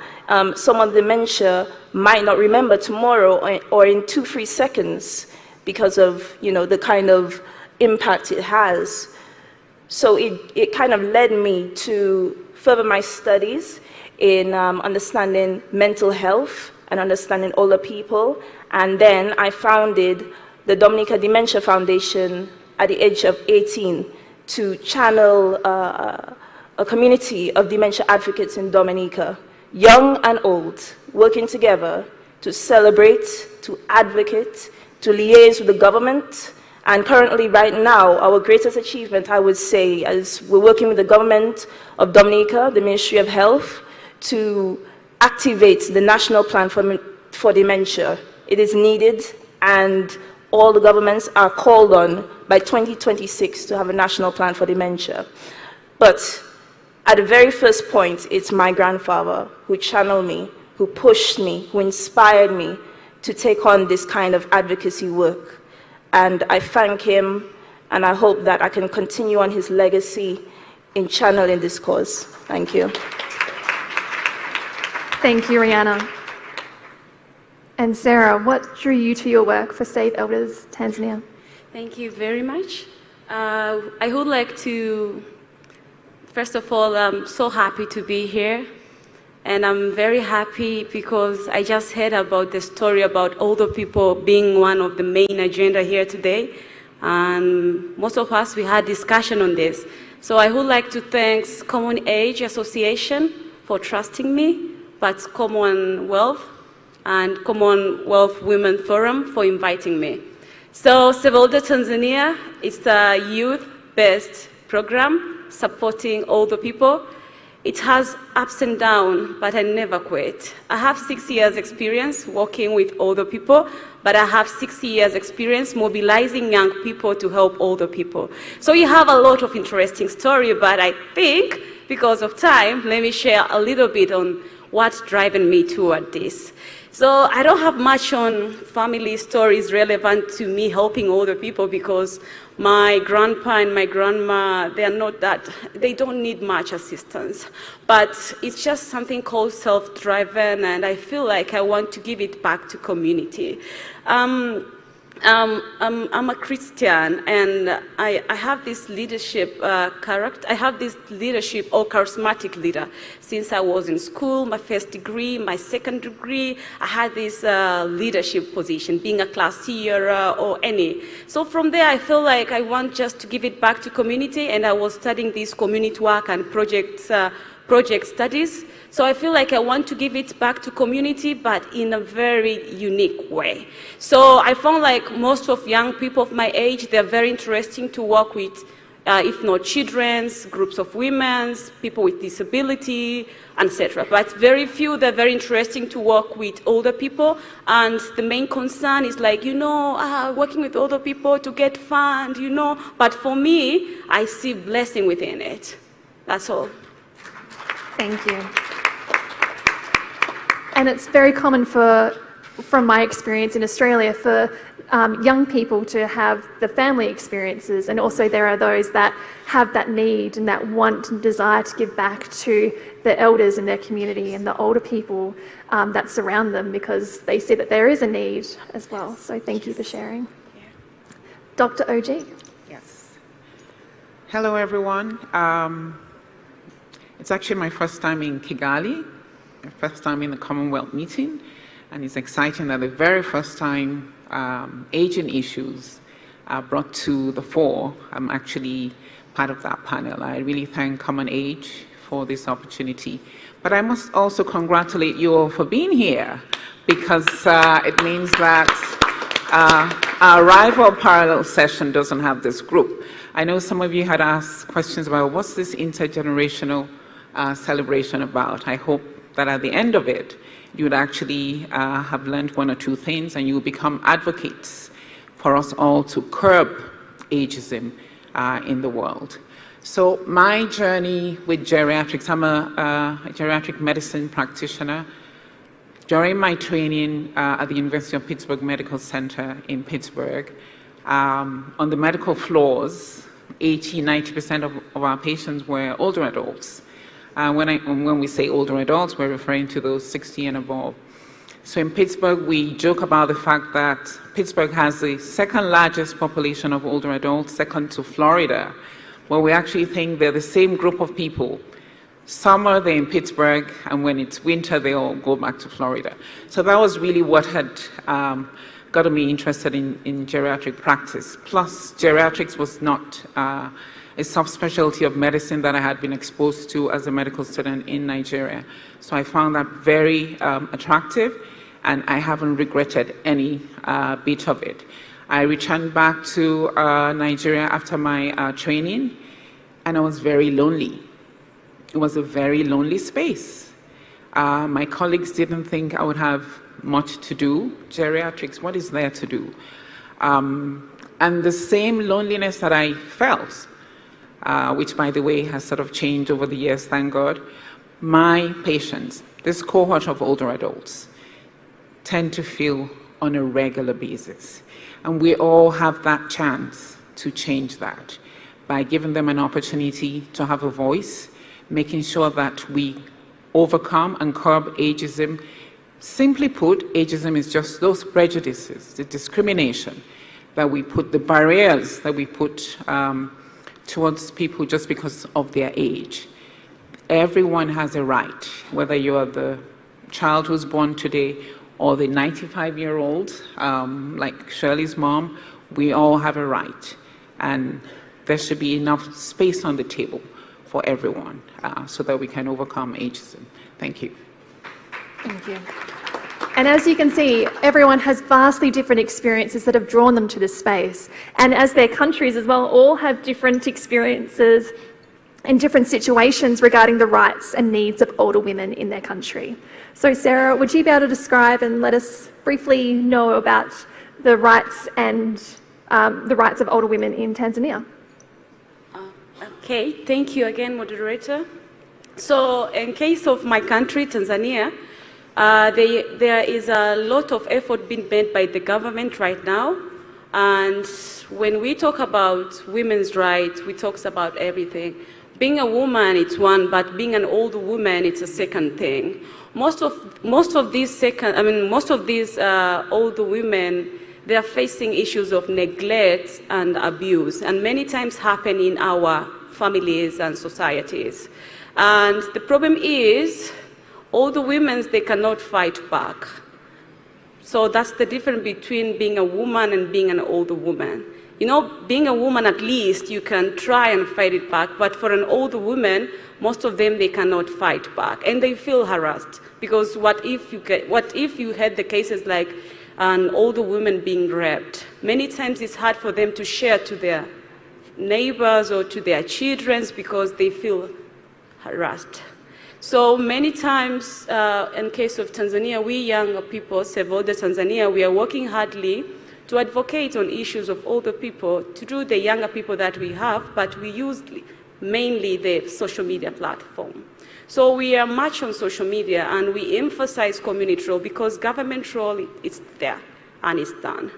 Someone with dementia might not remember tomorrow or in 2-3 seconds because of, you know, the kind of impact it has. So it kind of led me to further my studies in understanding mental health and understanding older people. And then I founded the Dominica Dementia Foundation at the age of 18 to channel a community of dementia advocates in Dominica, young and old, working together to celebrate, to advocate, to liaise with the government. And currently, right now, our greatest achievement, I would say, is we're working with the government of Dominica, the Ministry of Health, to activate the national plan for dementia. It is needed, and all the governments are called on by 2026 to have a national plan for dementia. But at the very first point, it's my grandfather who channeled me, who pushed me, who inspired me to take on this kind of advocacy work. And I thank him, and I hope that I can continue on his legacy in channeling this cause. Thank you. Thank you, Rihanna. And Sarah, what drew you to your work for Save Elders Tanzania? Thank you very much. I would like to, first of all, I'm so happy to be here. And I'm very happy because I just heard about the story about older people being one of the main agenda here today. And most of us, we had discussion on this. So I would like to thank Common Age Association for trusting me, but Commonwealth and Commonwealth Women Forum for inviting me. So Save Elders Tanzania is a youth-based program supporting older people. It has ups and downs, but I never quit. I have 6 years experience working with older people, but I have 6 years experience mobilizing young people to help older people. So you have a lot of interesting story, but I think because of time, let me share a little bit on what's driving me toward this. So I don't have much on family stories relevant to me helping older people because my grandpa and my grandma, they don't need much assistance. But it's just something called self-driven, and I feel like I want to give it back to community. I'm a Christian, and I have this leadership character. I have this leadership or charismatic leader since I was in school. My first degree, my second degree, I had this leadership position, being a classier or any. So from there, I feel like I want just to give it back to community, and I was studying this community work and project studies. So I feel like I want to give it back to community, but in a very unique way. So I found like most of young people of my age, they're very interesting to work with, if not children's, groups of women's, people with disability, etc. But very few, they're very interesting to work with older people. And the main concern is like, working with older people to get funds, But for me, I see blessing within it. That's all. Thank you. And it's very common from my experience in Australia, for young people to have the family experiences, and also there are those that have that need and that want and desire to give back to the elders in their community and the older people that surround them, because they see that there is a need as well. So thank you for sharing. Yeah. Dr. OG. Yes. Hello, everyone. It's actually my first time in Kigali, my first time in the Commonwealth meeting, and it's exciting that the very first time aging issues are brought to the fore. I'm actually part of that panel. I really thank Common Age for this opportunity. But I must also congratulate you all for being here, because it means that our rival parallel session doesn't have this group. I know some of you had asked questions about what's this intergenerational celebration about. I hope that at the end of it, you would actually have learned one or two things, and you will become advocates for us all to curb ageism in the world. So my journey with geriatrics, I'm a geriatric medicine practitioner. During my training at the University of Pittsburgh Medical Center in Pittsburgh, on the medical floors, 80–90% of our patients were older adults. When we say older adults, we're referring to those 60 and above. So in Pittsburgh, we joke about the fact that Pittsburgh has the second largest population of older adults, second to Florida, where we actually think they're the same group of people. Summer, they're in Pittsburgh, and when it's winter, they all go back to Florida. So that was really what had gotten me interested in geriatric practice. Plus, geriatrics was not a subspecialty of medicine that I had been exposed to as a medical student in Nigeria. So I found that very attractive, and I haven't regretted any bit of it. I returned back to Nigeria after my training, and I was very lonely. It was a very lonely space. My colleagues didn't think I would have much to do. Geriatrics, what is there to do? And the same loneliness that I felt, which, by the way, has sort of changed over the years, thank God. My patients, this cohort of older adults, tend to feel on a regular basis. And we all have that chance to change that by giving them an opportunity to have a voice, making sure that we overcome and curb ageism. Simply put, ageism is just those prejudices, the discrimination that we put, the barriers that we put towards people just because of their age. Everyone has a right, whether you are the child who's born today or the 95-year-old, like Shirley's mom, we all have a right. And there should be enough space on the table for everyone so that we can overcome ageism. Thank you. Thank you. And as you can see, everyone has vastly different experiences that have drawn them to this space. And as their countries as well, all have different experiences and different situations regarding the rights and needs of older women in their country. So Sarah, would you be able to describe and let us briefly know about the rights and the rights of older women in Tanzania? Okay, thank you again, moderator. So in case of my country, Tanzania, there is a lot of effort being made by the government right now. And when we talk about women's rights, we talk about everything. Being a woman, it's one, but being an older woman, it's a second thing. Most of these older women, they are facing issues of neglect and abuse, and many times happen in our families and societies. And the problem is, all the women, they cannot fight back. So that's the difference between being a woman and being an older woman. You know, being a woman, at least you can try and fight it back, but for an older woman, most of them, they cannot fight back, and they feel harassed. Because what if you had the cases like an older woman being raped? Many times it's hard for them to share to their neighbors or to their children because they feel harassed. So many times, in case of Tanzania, we young people, Save Older Tanzania, we are working hardly to advocate on issues of older people, to do the younger people that we have, but we use mainly the social media platform. So we are much on social media, and we emphasize community role because government role is there and it's done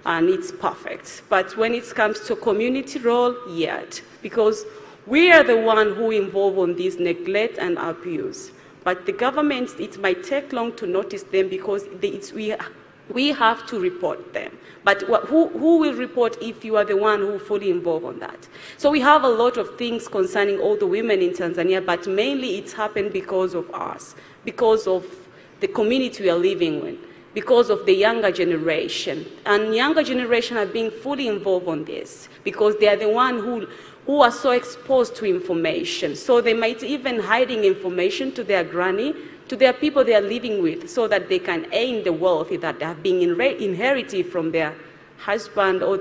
and it's perfect. But when it comes to community role, yet, because we are the one who involved on this neglect and abuse. But the government, it might take long to notice them because we have to report them. But who will report if you are the one who fully involved on that? So we have a lot of things concerning all the women in Tanzania, but mainly it's happened because of us, because of the community we are living in, because of the younger generation. And younger generation are being fully involved on this because they are the one who are so exposed to information. So they might even hiding information to their granny, to their people they are living with, so that they can earn the wealth that they have been inherited from their husband or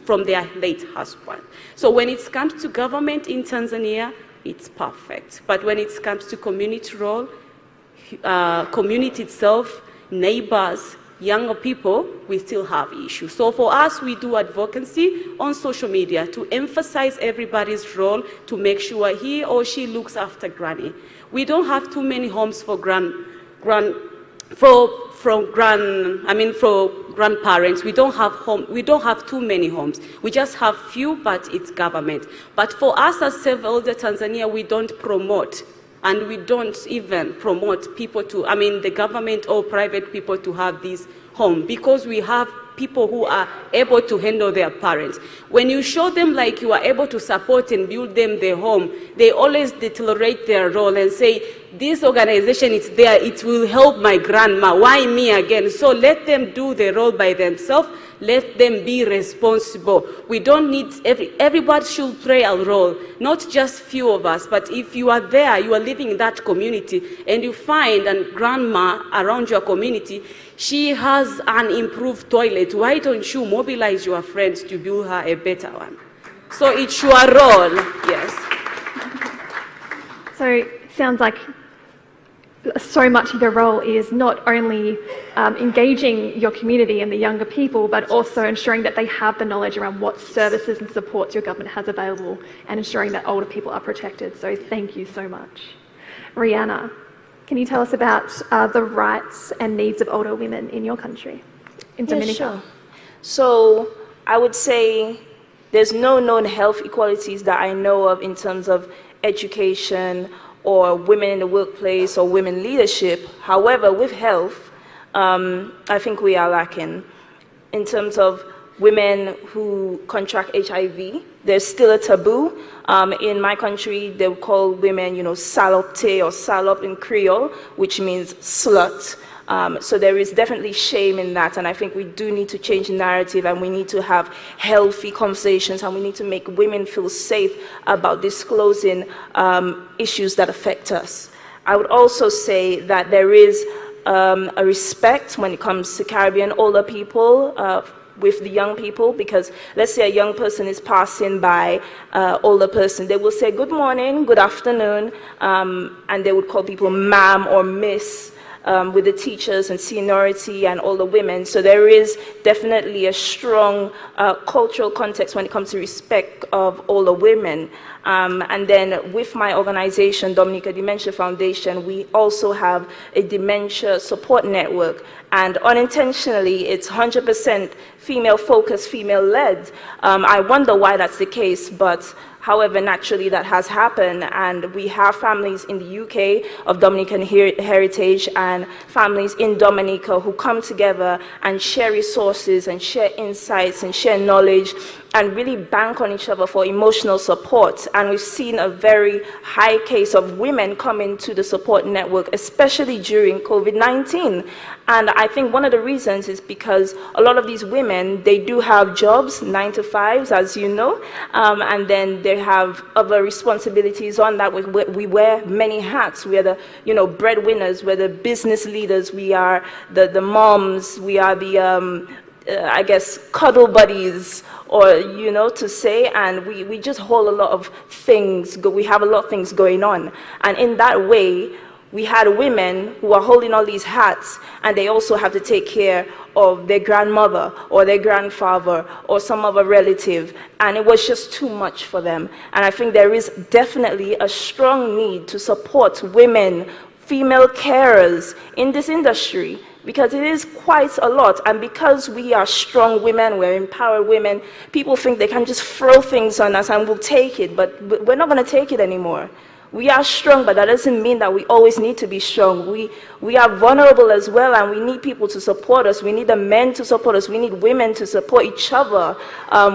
from their late husband. So when it comes to government in Tanzania, it's perfect. But when it comes to community role, community itself, neighbors, younger people, we still have issues. So for us, we do advocacy on social media to emphasize everybody's role to make sure he or she looks after granny. We don't have too many homes for grandparents. We don't have too many homes. We just have few, but it's government. But for us as Save Older Tanzania, we don't promote. And we don't even promote people the government or private people to have this home because we have people who are able to handle their parents. When you show them like you are able to support and build them their home, they always deteriorate their role and say, this organization is there, it will help my grandma, why me again? So let them do the role by themselves. Let them be responsible. We don't need, everybody should play a role, not just few of us, but if you are there, you are living in that community, and you find a grandma around your community, she has an improved toilet, why don't you mobilize your friends to build her a better one? So it's your role, yes. So it sounds like so much of your role is not only engaging your community and the younger people, but also ensuring that they have the knowledge around what services and supports your government has available and ensuring that older people are protected. So thank you so much. Rihanna, can you tell us about the rights and needs of older women in your country, in Dominica? Yeah, sure. So I would say there's no known health equalities that I know of in terms of education or women in the workplace or women leadership. However, with health, I think we are lacking. In terms of women who contract HIV, there's still a taboo. In my country, they would call women, salopte or salop in Creole, which means slut. So there is definitely shame in that, and I think we do need to change the narrative, and we need to have healthy conversations, and we need to make women feel safe about disclosing issues that affect us. I would also say that there is a respect when it comes to Caribbean older people with the young people, because let's say a young person is passing by older person, they will say good morning, good afternoon, and they would call people ma'am or miss. With the teachers and seniority and all the women. So there is definitely a strong cultural context when it comes to respect of all the women. And then with my organization, Dominica Dementia Foundation, we also have a dementia support network. And unintentionally, it's 100% female-focused, female-led. I wonder why that's the case, but However, naturally that has happened, and we have families in the UK of Dominican heritage and families in Dominica who come together and share resources and share insights and share knowledge and really bank on each other for emotional support. And we've seen a very high case of women coming to the support network, especially during COVID-19. And I think one of the reasons is because a lot of these women, they do have jobs, 9 to 5s, as you know, and then they have other responsibilities on that. We wear many hats. We are the, breadwinners, we're the business leaders, we are the moms, we are the, I guess, cuddle buddies, or, to say, and we just hold a lot of things, we have a lot of things going on. And in that way, we had women who are holding all these hats, and they also have to take care of their grandmother or their grandfather or some other relative, and it was just too much for them. And I think there is definitely a strong need to support women, female carers in this industry, because it is quite a lot. And because we are strong women, we're empowered women, people think they can just throw things on us and we'll take it, but we're not going to take it anymore. We are strong, but that doesn't mean that we always need to be strong. We are vulnerable as well, and we need people to support us. We need the men to support us. We need women to support each other.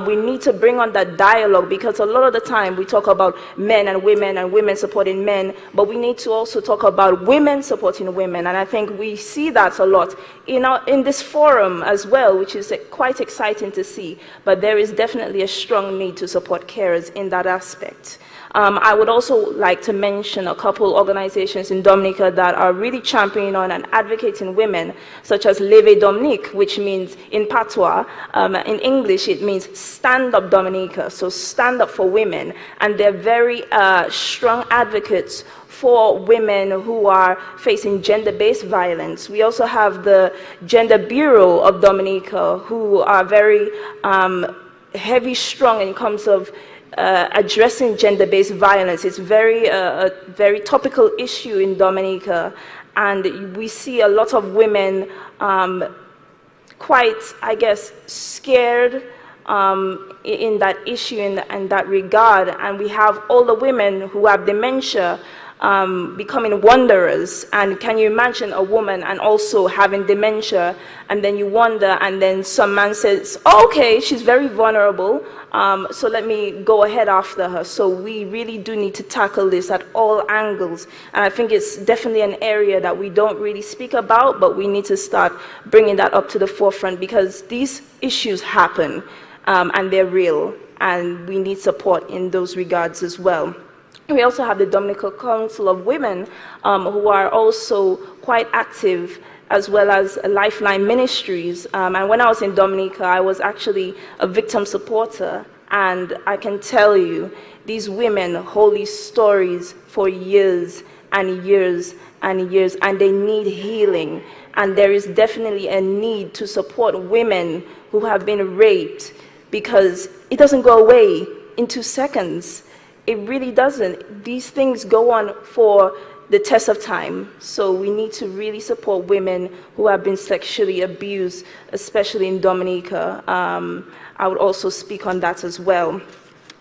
We need to bring on that dialogue, because a lot of the time we talk about men and women supporting men, but we need to also talk about women supporting women. And I think we see that a lot in this forum as well, which is quite exciting to see. But there is definitely a strong need to support carers in that aspect. I would also like to mention a couple organizations in Dominica that are really championing on and advocating women, such as Leve Dominique, which means in Patois, in English it means Stand Up Dominica, so stand up for women. And they're very strong advocates for women who are facing gender-based violence. We also have the Gender Bureau of Dominica, who are very heavy, strong in terms of addressing gender-based violence. It's a very topical issue in Dominica, and we see a lot of women quite, I guess, scared in that issue, in that regard. And we have older women who have dementia becoming wanderers. And can you imagine a woman and also having dementia, and then you wonder, and then some man says, oh, okay, she's very vulnerable, so let me go ahead after her. So we really do need to tackle this at all angles. And I think it's definitely an area that we don't really speak about, but we need to start bringing that up to the forefront, because these issues happen, and they're real, and we need support in those regards as well. We also have the Dominican Council of Women, who are also quite active, as well as Lifeline Ministries. And when I was in Dominica, I was actually a victim supporter. And I can tell you, these women hold these stories for years and years and years, and they need healing. And there is definitely a need to support women who have been raped, because it doesn't go away in 2 seconds. It really doesn't. These things go on for the test of time. So we need to really support women who have been sexually abused, especially in Dominica. I would also speak on that as well.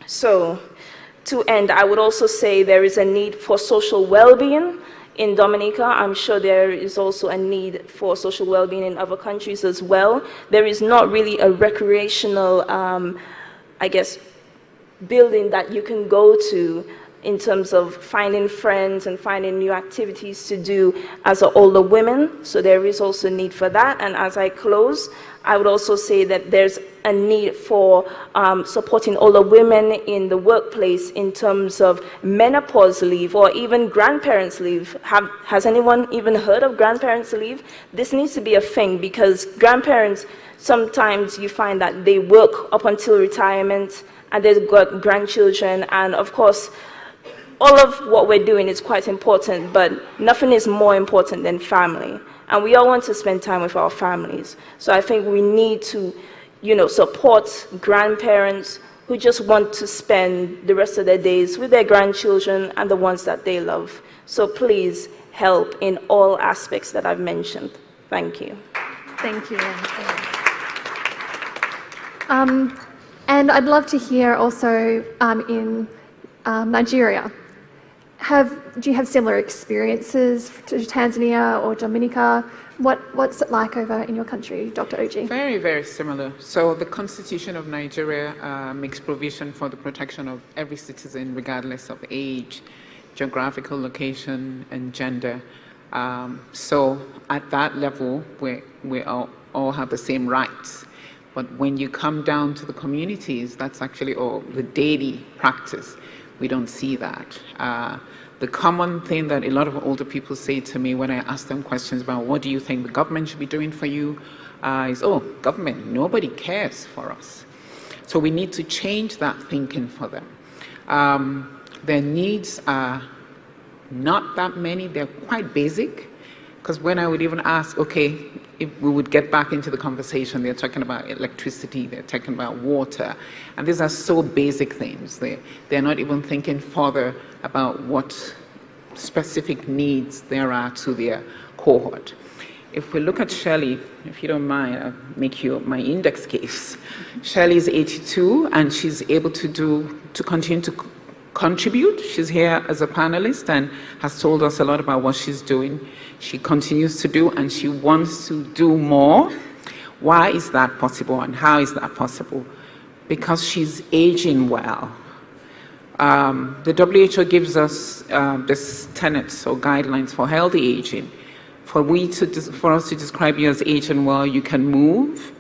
So to end, I would also say there is a need for social well-being in Dominica. I'm sure there is also a need for social well-being in other countries as well. There is not really a recreational, I guess, building that you can go to in terms of finding friends and finding new activities to do as an older woman. So there is also a need for that. And as I close, I would also say that there's a need for supporting older women in the workplace in terms of menopause leave or even grandparents leave. Has anyone even heard of grandparents leave? This needs to be a thing, because grandparents, sometimes you find that they work up until retirement, and they've got grandchildren, and of course, all of what we're doing is quite important, but nothing is more important than family. And we all want to spend time with our families. So I think we need to, support grandparents who just want to spend the rest of their days with their grandchildren and the ones that they love. So please help in all aspects that I've mentioned. Thank you. Thank you. And I'd love to hear also in Nigeria. Do you have similar experiences to Tanzania or Dominica? What's it like over in your country, Dr. Oji? Very, very similar. So the Constitution of Nigeria makes provision for the protection of every citizen, regardless of age, geographical location, and gender. So at that level, we all have the same rights. But when you come down to the communities, that's actually all the daily practice. We don't see that. The common thing that a lot of older people say to me when I ask them questions about what do you think the government should be doing for you is, oh, government, nobody cares for us. So we need to change that thinking for them. Their needs are not that many, they're quite basic. Because when I would even ask, okay, if we would get back into the conversation, they're talking about electricity, they're talking about water, and these are so basic things. They're not even thinking further about what specific needs there are to their cohort. If we look at Shelley, if you don't mind, I'll make you my index case. Shelley is 82, and she's able to continue to contribute. She's here as a panelist and has told us a lot about what she's doing. She continues to do, and she wants to do more. Why is that possible, and how is that possible? Because she's aging well. The WHO gives us this tenets or guidelines for healthy aging. For us to describe you as aging well, you can move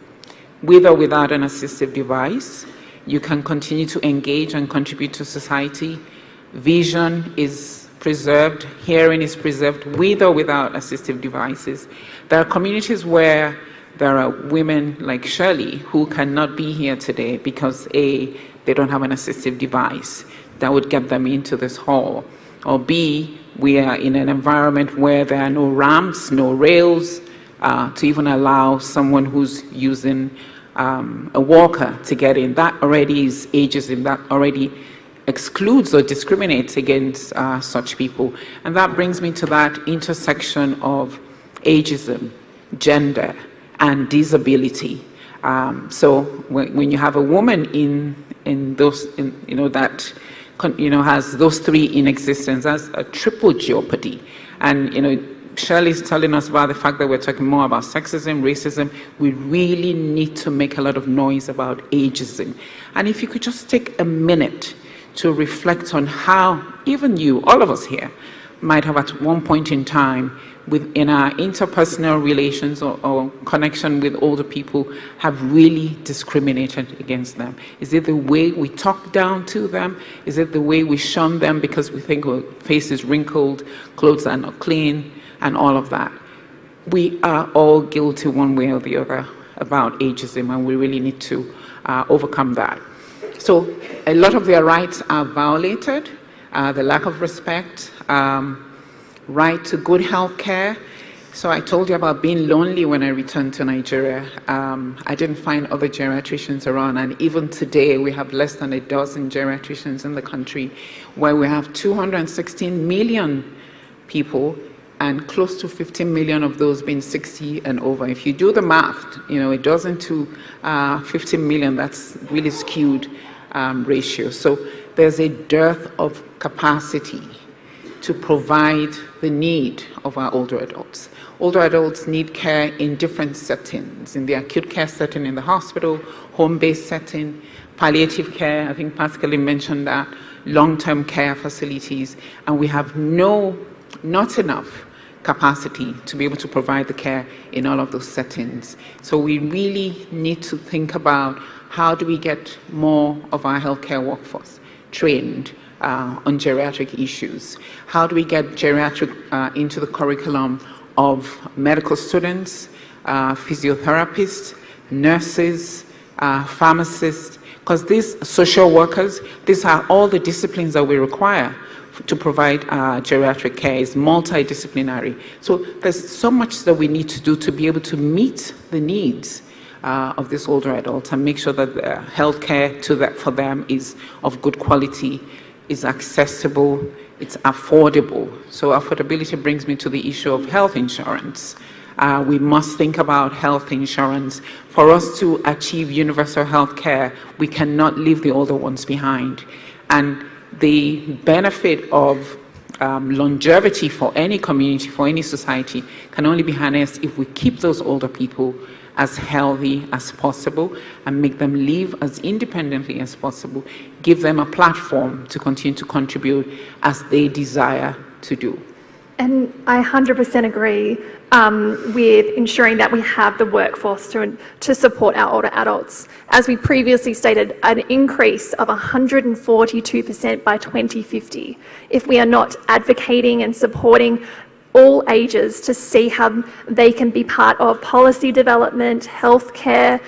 with or without an assistive device. You can continue to engage and contribute to society. Vision is preserved, hearing is preserved with or without assistive devices. There are communities where there are women like Shirley who cannot be here today because A, they don't have an assistive device that would get them into this hall, or B, we are in an environment where there are no ramps, no rails to even allow someone who's using a walker to get in. That already is ageism, that already excludes or discriminates against such people. And that brings me to that intersection of ageism, gender, and disability. So when you have a woman in those, that has those three in existence, that's a triple jeopardy. And Shirley's telling us about the fact that we're talking more about sexism, racism. We really need to make a lot of noise about ageism. And if you could just take a minute to reflect on how even you, all of us here, might have at one point in time in our interpersonal relations or connection with older people have really discriminated against them. Is it the way we talk down to them? Is it the way we shun them because we think our face is wrinkled, clothes are not clean, and all of that? We are all guilty one way or the other about ageism, and we really need to overcome that. So a lot of their rights are violated, the lack of respect, right to good health care. So I told you about being lonely when I returned to Nigeria. I didn't find other geriatricians around, and even today we have less than a dozen geriatricians in the country, where we have 216 million people and close to 15 million of those being 60 and over. If you do the math, a dozen to 15 million, that's really skewed ratio. So there's a dearth of capacity to provide the need of our older adults. Older adults need care in different settings, in the acute care setting in the hospital, home-based setting, palliative care, I think Pascaline mentioned that, long-term care facilities, and we have not enough capacity to be able to provide the care in all of those settings. So we really need to think about how do we get more of our healthcare workforce trained on geriatric issues? How do we get geriatric into the curriculum of medical students, physiotherapists, nurses, pharmacists? Because these social workers, these are all the disciplines that we require to provide geriatric care. Is multidisciplinary. So there's so much that we need to do to be able to meet the needs of these older adults and make sure that the health care for them is of good quality, is accessible, it's affordable. So affordability brings me to the issue of health insurance. We must think about health insurance. For us to achieve universal health care, we cannot leave the older ones behind. And the benefit of longevity for any community, for any society, can only be harnessed if we keep those older people as healthy as possible and make them live as independently as possible, give them a platform to continue to contribute as they desire to do. And I 100% agree with ensuring that we have the workforce to support our older adults. As we previously stated, an increase of 142% by 2050. If we are not advocating and supporting all ages to see how they can be part of policy development, healthcare,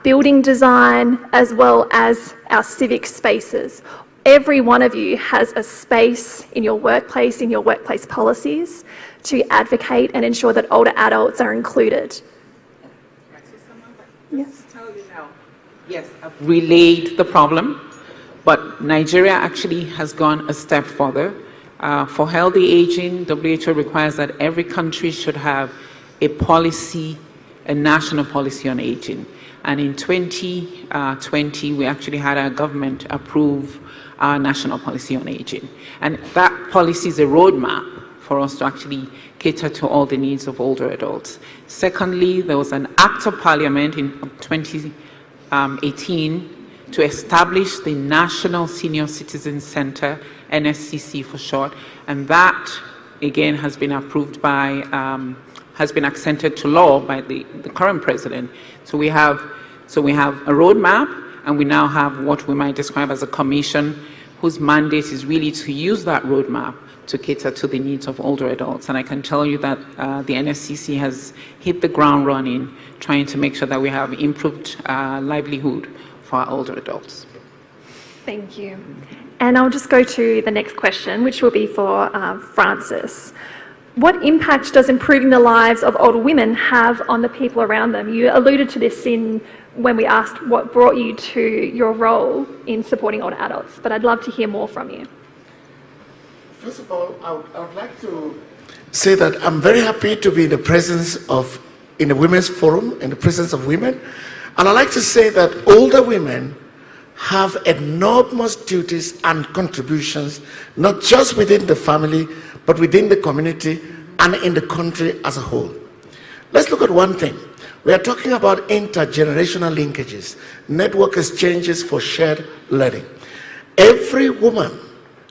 building design, as well as our civic spaces. Every one of you has a space in your workplace policies to advocate and ensure that older adults are included. Yes. Tell you now. Yes, I've relayed the problem, but Nigeria actually has gone a step further. For healthy aging, WHO requires that every country should have a policy, a national policy on aging. And in 2020, we actually had our government approve our national policy on aging. And that policy is a roadmap for us to actually cater to all the needs of older adults. Secondly, there was an act of parliament in 2018 to establish the National Senior Citizen Center, NSCC for short, and that again has been approved by, has been accented to law by the current president. So we have a roadmap, and we now have what we might describe as a commission whose mandate is really to use that roadmap to cater to the needs of older adults. And I can tell you that the NSCC has hit the ground running, trying to make sure that we have improved livelihood for our older adults. Thank you. And I'll just go to the next question, which will be for Francis. What impact does improving the lives of older women have on the people around them? You alluded to this when we asked what brought you to your role in supporting older adults, but I'd love to hear more from you. First of all, I would like to say that I'm very happy to be in the presence of, in the Women's Forum, in the presence of women. And I'd like to say that older women have enormous duties and contributions, not just within the family, but within the community and in the country as a whole. Let's look at one thing. We are talking about intergenerational linkages, network exchanges for shared learning. Every woman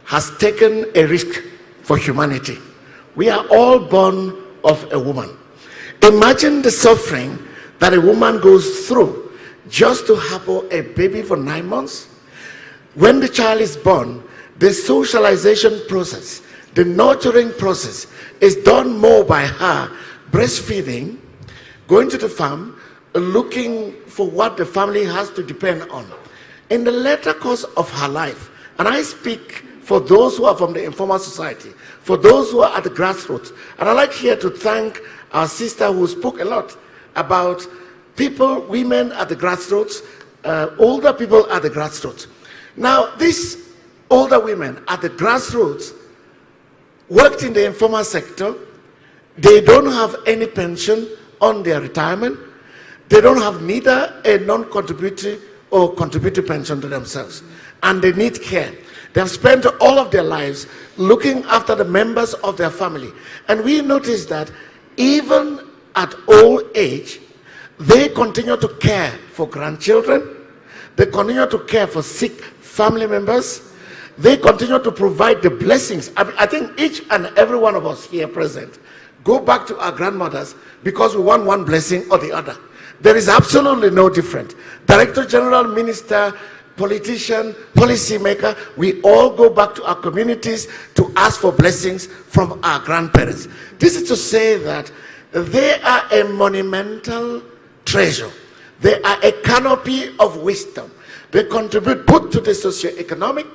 has taken a risk for humanity. We are all born of a woman. Imagine the suffering that a woman goes through just to have a baby for 9 months. When the child is born, the socialization process, the nurturing process is done more by her breastfeeding, going to the farm, looking for what the family has to depend on. In the later course of her life, and I speak for those who are from the informal society, for those who are at the grassroots, and I'd like here to thank our sister who spoke a lot about people, women at the grassroots, older people at the grassroots. Now, these older women at the grassroots worked in the informal sector. They don't have any pension on their retirement. They don't have neither a non-contributory or contributory pension to themselves. And they need care. They have spent all of their lives looking after the members of their family. And we notice that even at old age, they continue to care for grandchildren. They continue to care for sick family members. They continue to provide the blessings. I think each and every one of us here present go back to our grandmothers because we want one blessing or the other. There is absolutely no difference. Director General, Minister, politician, policymaker, we all go back to our communities to ask for blessings from our grandparents. This is to say that they are a monumental treasure. They are a canopy of wisdom. They contribute both to the socio-economic,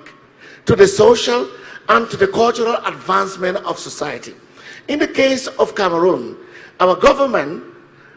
to the social, and to the cultural advancement of society. In the case of Cameroon, our government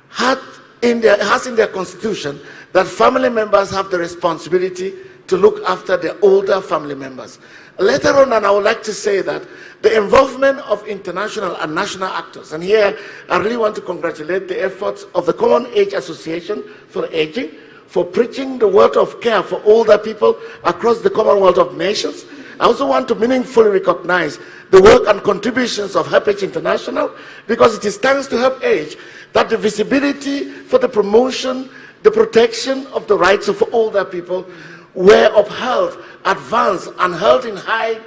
has in their constitution that family members have the responsibility to look after their older family members. Later on, and I would like to say that the involvement of international and national actors, and here I really want to congratulate the efforts of the Common Age Association for Aging for preaching the word of care for older people across the Commonwealth of Nations. I also want to meaningfully recognize the work and contributions of Help Age International, because it is thanks to Help Age that the visibility for the promotion, the protection of the rights of older people were upheld, advanced, and held in high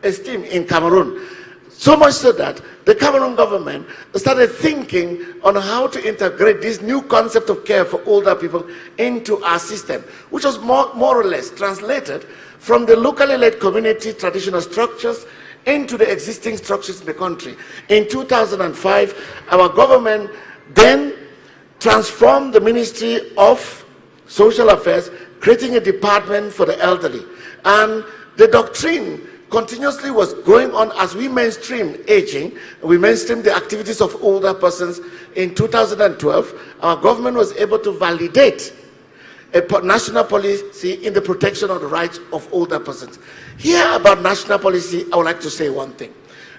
esteem in Cameroon. So much so that the Cameroon government started thinking on how to integrate this new concept of care for older people into our system, which was more or less translated from the locally led community traditional structures into the existing structures in the country. In 2005, our government then transformed the Ministry of Social Affairs, creating a department for the elderly. And the doctrine continuously was going on as we mainstream aging. We mainstream the activities of older persons. In 2012, our government was able to validate a national policy in the protection of the rights of older persons. Here about national policy, I would like to say one thing.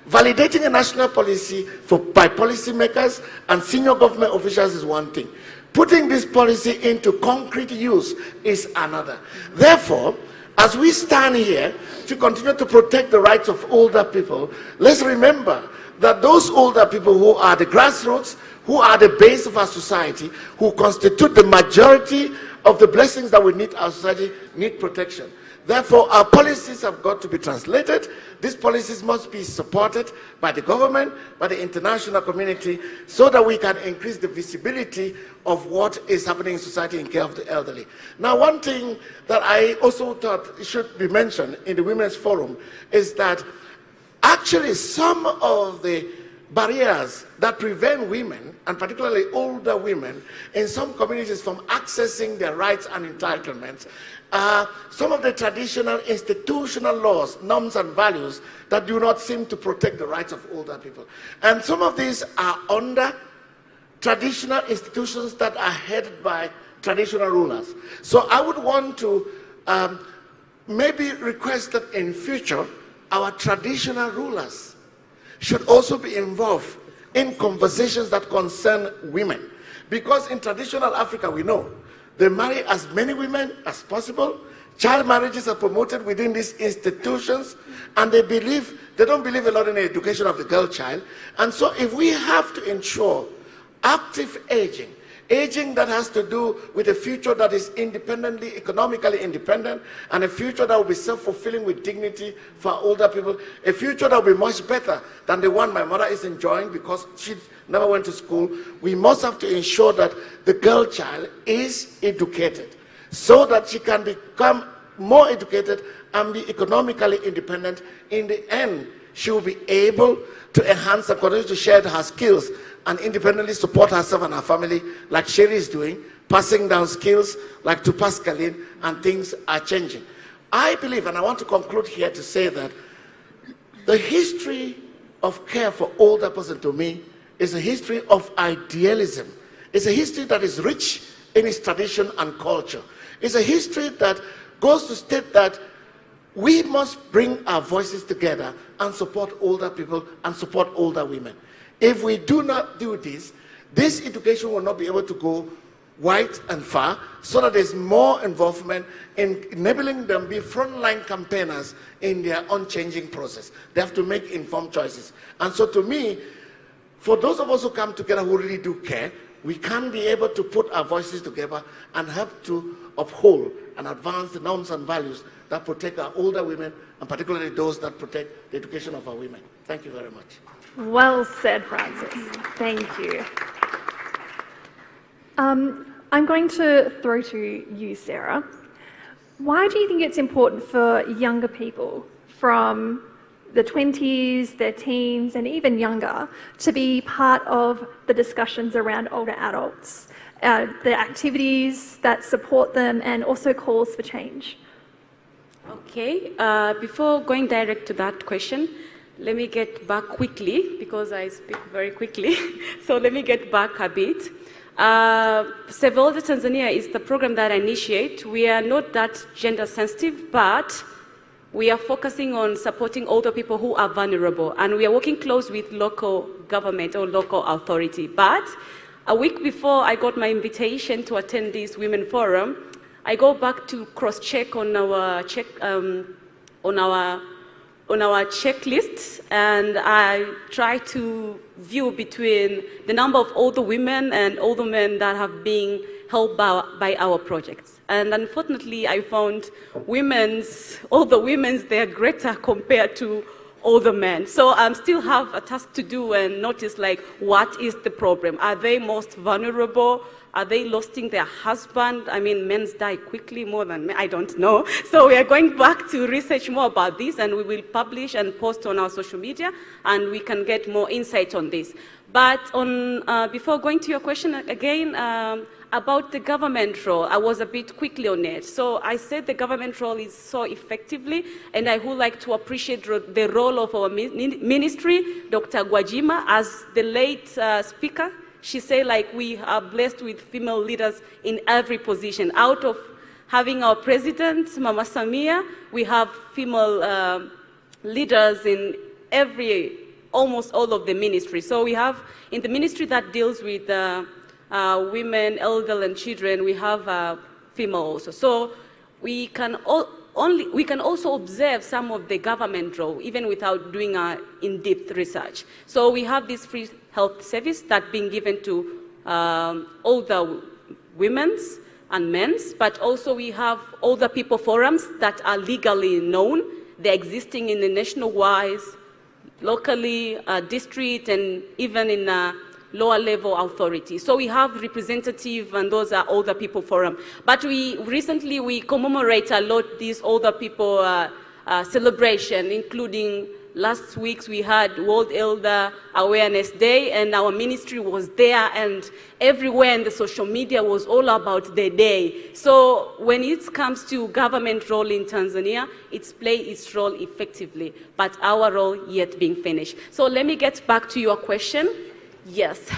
Validating a national policy by policymakers and senior government officials is one thing. Putting this policy into concrete use is another. Therefore, as we stand here to continue to protect the rights of older people, let's remember that those older people who are the grassroots, who are the base of our society, who constitute the majority of the blessings that we need our society, need protection. Therefore, our policies have got to be translated. These policies must be supported by the government, by the international community, so that we can increase the visibility of what is happening in society in care of the elderly. Now, one thing that I also thought should be mentioned in the Women's Forum is that actually some of the barriers that prevent women, and particularly older women, in some communities from accessing their rights and entitlements, some of the traditional institutional laws, norms and values that do not seem to protect the rights of older people. And some of these are under traditional institutions that are headed by traditional rulers. So I would want to maybe request that in future, our traditional rulers should also be involved in conversations that concern women. Because in traditional Africa, we know they marry as many women as possible. Child marriages are promoted within these institutions, and they don't believe a lot in the education of the girl child. And so if we have to ensure active aging, aging that has to do with a future that is independently, economically independent, and a future that will be self-fulfilling with dignity for older people, a future that will be much better than the one my mother is enjoying because she never went to school, we must have to ensure that the girl child is educated so that she can become more educated and be economically independent. In the end, she will be able to enhance and continue to share her skills and independently support herself and her family like Sherry is doing, passing down skills like to Pascaline, and things are changing. I believe, and I want to conclude here to say that the history of care for older persons to me is a history of idealism. It's a history that is rich in its tradition and culture. It's a history that goes to state that we must bring our voices together and support older people and support older women. If we do not do this, this education will not be able to go wide and far, so that there's more involvement in enabling them to be frontline campaigners in their unchanging process. They have to make informed choices. And so to me, for those of us who come together who really do care, we can be able to put our voices together and help to uphold and advance the norms and values that protect our older women, and particularly those that protect the education of our women. Thank you very much. Well said, Francis. Thank you. I'm going to throw to you, Sarah. Why do you think it's important for younger people from the 20s, their teens, and even younger to be part of the discussions around older adults, the activities that support them, and also calls for change? Okay, before going direct to that question, let me get back quickly, because I speak very quickly. So let me get back a bit. Save Older Tanzania is the program that I initiate. We are not that gender sensitive, but we are focusing on supporting older people who are vulnerable, and we are working close with local government or local authority. But a week before I got my invitation to attend this Women Forum, I go back to cross-check on our on our checklist, and I try to view between the number of older women and older men that have been helped by our projects. And unfortunately, I found older women's, they're greater compared to older men. So I still have a task to do and notice, like, what is the problem? Are they most vulnerable? Are they losing their husband? I mean, men die quickly more than men. I don't know. So we are going back to research more about this, and we will publish and post on our social media, and we can get more insight on this. But before going to your question again, about the government role, I was a bit quickly on it. So I said the government role is so effectively, and I would like to appreciate the role of our ministry, Dr. Gwajima, as the late speaker. She said, like, we are blessed with female leaders in every position. Out of having our president, Mama Samia, we have female leaders in almost all of the ministry. So we have, in the ministry that deals with women, elderly, and children, we have female also. So we can also observe some of the government role, even without doing in-depth research. So we have this free health service that's being given to older women's and men's, but also we have older people forums that are legally known. They're existing in the national-wise, locally, district, and even in lower level authority. So we have representative, and those are older people forum. But recently we commemorate a lot these older people celebration, including last week we had World Elder Awareness Day, and our ministry was there, and everywhere in the social media was all about the day. So when it comes to government role in Tanzania, it's played its role effectively, but our role yet being finished. So let me get back to your question. Yes.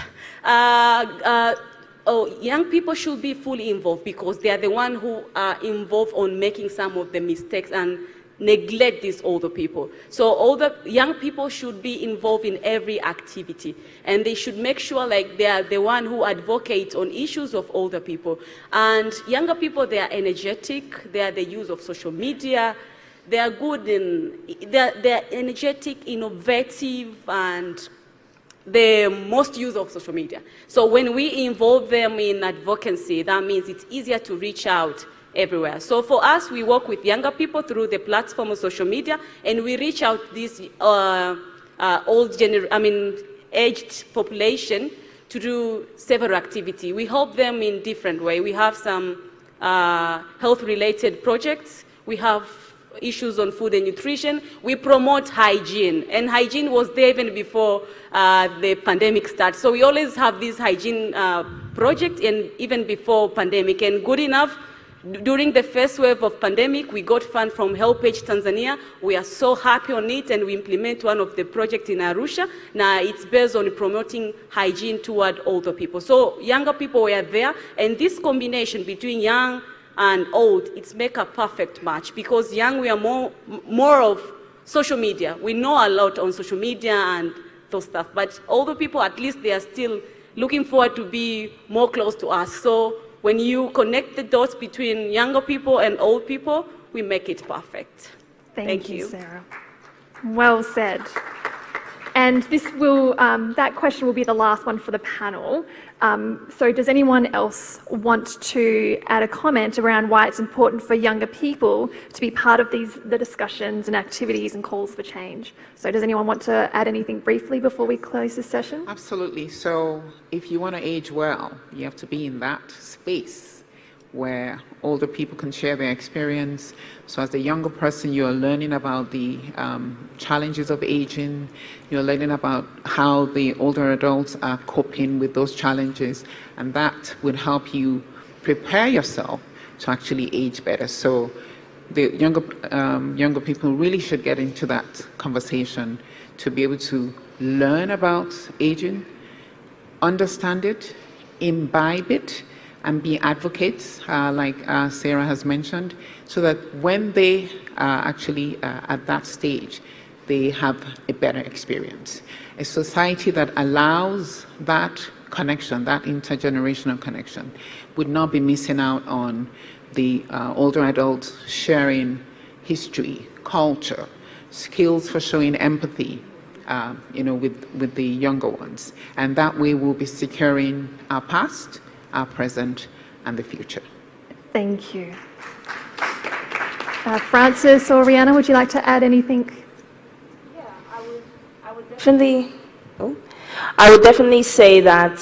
Young people should be fully involved because they are the ones who are involved on making some of the mistakes and neglect these older people. So young people should be involved in every activity, and they should make sure, like, they are the one who advocate on issues of older people. And younger people, they are energetic, they are the use of social media, they are good they're energetic, innovative, and the most use of social media. So when we involve them in advocacy, that means it's easier to reach out everywhere. So for us, we work with younger people through the platform of social media, and we reach out this aged population to do several activities. We help them in different ways. We have some health-related projects. We have issues on food and nutrition. We promote hygiene, and hygiene was there even before the pandemic started. So we always have this hygiene project, and even before pandemic. And good enough, during the first wave of pandemic, we got funds from HelpAge Tanzania. We are so happy on it, and we implement one of the projects in Arusha. Now it's based on promoting hygiene toward older people. So younger people were there, and this combination between young and old, it's make a perfect match, because young, we are more of social media. We know a lot on social media and those stuff, but older people, at least they are still looking forward to be more close to us. So when you connect the dots between younger people and old people, we make it perfect. Thank you, Sarah. Well said. And that question will be the last one for the panel. So does anyone else want to add a comment around why it's important for younger people to be part of the discussions and activities and calls for change? So does anyone want to add anything briefly before we close this session? Absolutely. So if you want to age well, you have to be in that space where older people can share their experience. So as a younger person, you're learning about the challenges of aging. You're learning about how the older adults are coping with those challenges, and that would help you prepare yourself to actually age better. So the younger people really should get into that conversation to be able to learn about aging, understand it, imbibe it, and be advocates, like Sarah has mentioned, so that when they are actually at that stage, they have a better experience. A society that allows that connection, that intergenerational connection, would not be missing out on the older adults sharing history, culture, skills for showing empathy, with the younger ones. And that way we'll be securing our past, our present, and the future. Thank you. Francis or Rihanna, would you like to add anything? Yeah, I would definitely say that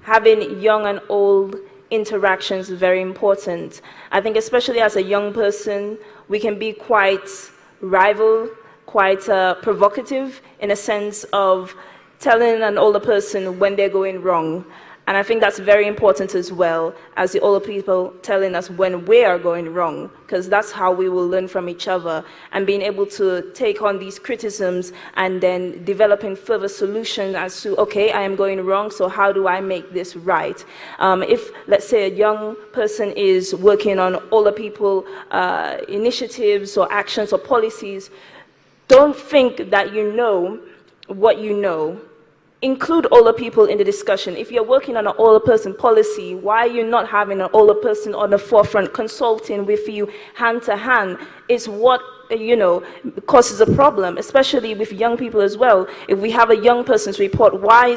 having young and old interactions is very important. I think especially as a young person, we can be quite rival, quite provocative in a sense of telling an older person when they're going wrong. And I think that's very important as well as the older people telling us when we are going wrong, because that's how we will learn from each other, and being able to take on these criticisms and then developing further solutions as to, okay, I am going wrong, so how do I make this right? If, let's say, a young person is working on older people initiatives or actions or policies, don't think that you know what you know. Include older people in the discussion. If you're working on an older person policy, why are you not having an older person on the forefront consulting with you hand to hand? Is what causes a problem, especially with young people as well. If we have a young person's report, why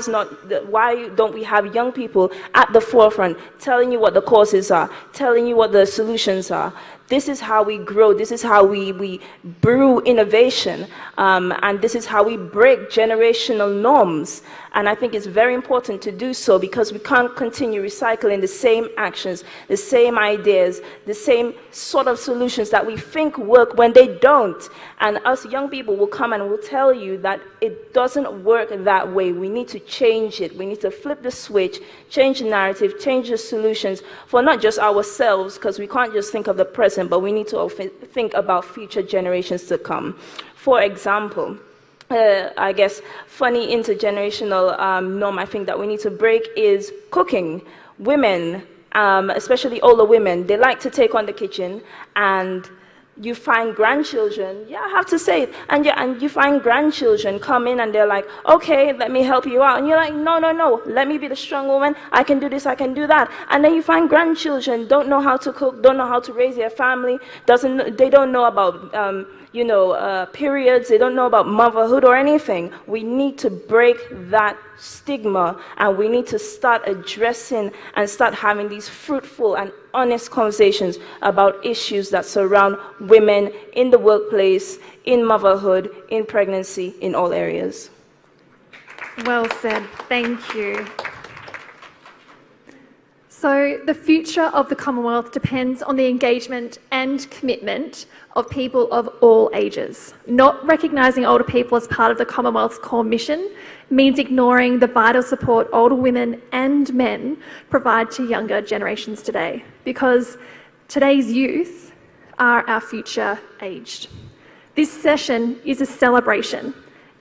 don't we have young people at the forefront telling you what the causes are, telling you what the solutions are? This is how we grow. This is how we brew innovation. And this is how we break generational norms. And I think it's very important to do so, because we can't continue recycling the same actions, the same ideas, the same sort of solutions that we think work when they don't. And us young people will come and will tell you that it doesn't work that way. We need to change it. We need to flip the switch, change the narrative, change the solutions for not just ourselves, because we can't just think of the present, but we need to think about future generations to come. For example, I guess funny intergenerational norm I think that we need to break is cooking. Women, especially older women, they like to take on the kitchen, and you find grandchildren, yeah, I have to say it, and you find grandchildren come in and they're like, okay, let me help you out. And you're like, no, let me be the strong woman. I can do this, I can do that. And then you find grandchildren don't know how to cook, don't know how to raise their family, they don't know about periods, they don't know about motherhood or anything. We need to break that stigma, and we need to start addressing and start having these fruitful and honest conversations about issues that surround women in the workplace, in motherhood, in pregnancy, in all areas. Well said. Thank you. So the future of the Commonwealth depends on the engagement and commitment of people of all ages. Not recognising older people as part of the Commonwealth's core mission means ignoring the vital support older women and men provide to younger generations today, because today's youth are our future aged. This session is a celebration,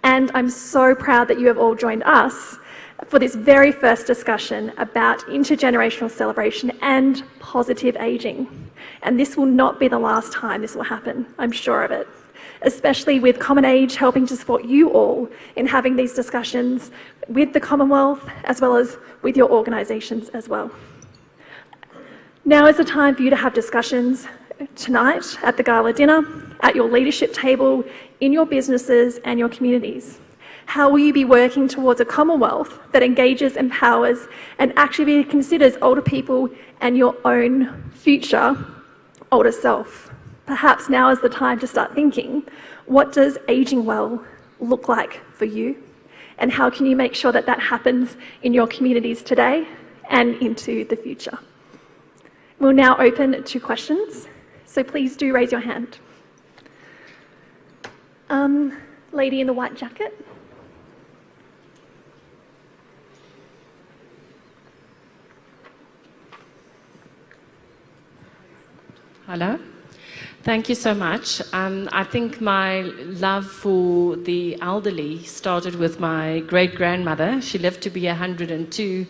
and I'm so proud that you have all joined us for this very first discussion about intergenerational celebration and positive ageing. And this will not be the last time this will happen, I'm sure of it, especially with Common Age helping to support you all in having these discussions with the Commonwealth, as well as with your organisations as well. Now is the time for you to have discussions tonight at the gala dinner, at your leadership table, in your businesses and your communities. How will you be working towards a Commonwealth that engages, empowers, and actually considers older people and your own future older self? Perhaps now is the time to start thinking, what does ageing well look like for you? And how can you make sure that that happens in your communities today and into the future? We'll now open to questions, so please do raise your hand. Lady in the white jacket. Hello. Thank you so much. I think my love for the elderly started with my great-grandmother. She lived to be 102,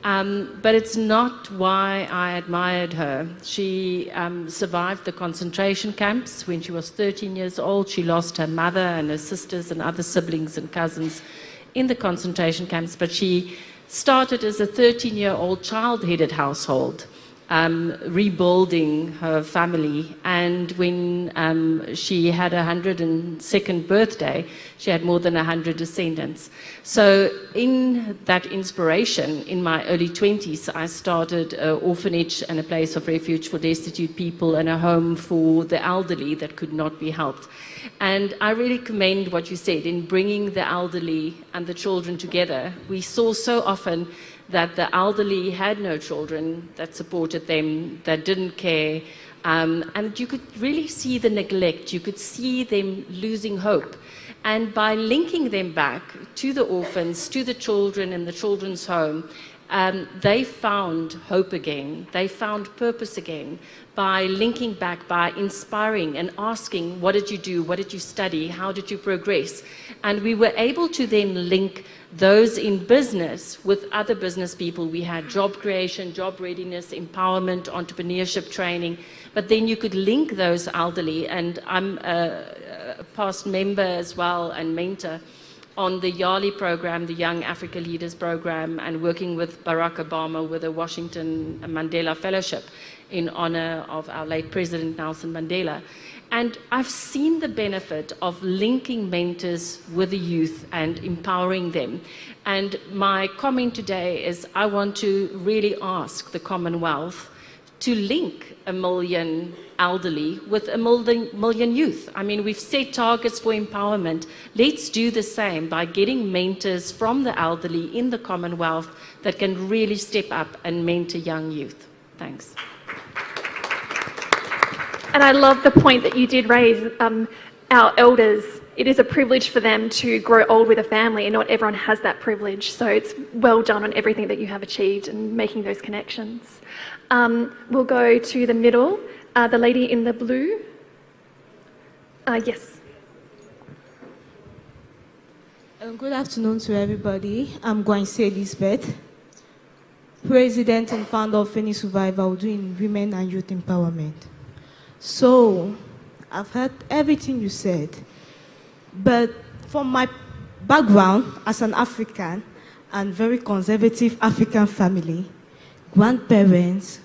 but it's not why I admired her. She survived the concentration camps. When she was 13 years old, she lost her mother and her sisters and other siblings and cousins in the concentration camps, but she started as a 13-year-old child-headed household. rebuilding her family. And when she had her 102nd birthday, she had more than 100 descendants. So in that inspiration, in my early 20s, I started an orphanage and a place of refuge for destitute people and a home for the elderly that could not be helped. And I really commend what you said in bringing the elderly and the children together. We saw so often that the elderly had no children that supported them, that didn't care, and you could really see the neglect, you could see them losing hope. And by linking them back to the orphans, to the children in the children's home, they found hope again, they found purpose again by linking back, by inspiring and asking, what did you do, what did you study, how did you progress? And we were able to then link those in business with other business people. We had job creation, job readiness, empowerment, entrepreneurship training, but then you could link those elderly, and I'm a past member as well and mentor on the YALI program, the Young Africa Leaders program, and working with Barack Obama with the Washington Mandela Fellowship in honor of our late President Nelson Mandela. And I've seen the benefit of linking mentors with the youth and empowering them. And my comment today is I want to really ask the Commonwealth to link 1 million elderly with 1 million youth. I mean, we've set targets for empowerment. Let's do the same by getting mentors from the elderly in the Commonwealth that can really step up and mentor young youth. Thanks. And I love the point that you did raise, our elders. It is a privilege for them to grow old with a family, and not everyone has that privilege. So it's well done on everything that you have achieved and making those connections. We'll go to the middle, the lady in the blue. Yes. Good afternoon to everybody. I'm Gwanse Elizabeth, President and founder of Phoenix Survival doing Women and Youth Empowerment. So, I've heard everything you said, but from my background as an African and very conservative African family, grandparents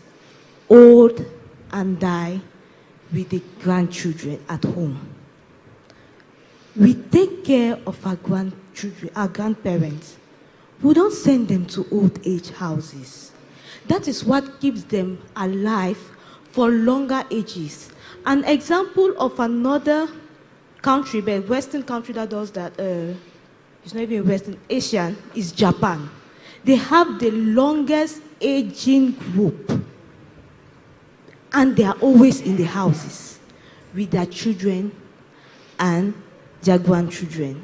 old and die with the grandchildren at home. We take care of our grandchildren, our grandparents. We don't send them to old age houses. That is what keeps them alive for longer ages. An example of another country, but Western country that does that, it's not even Western, Asian, is Japan. They have the longest aging group, and they are always in the houses with their children and their grandchildren.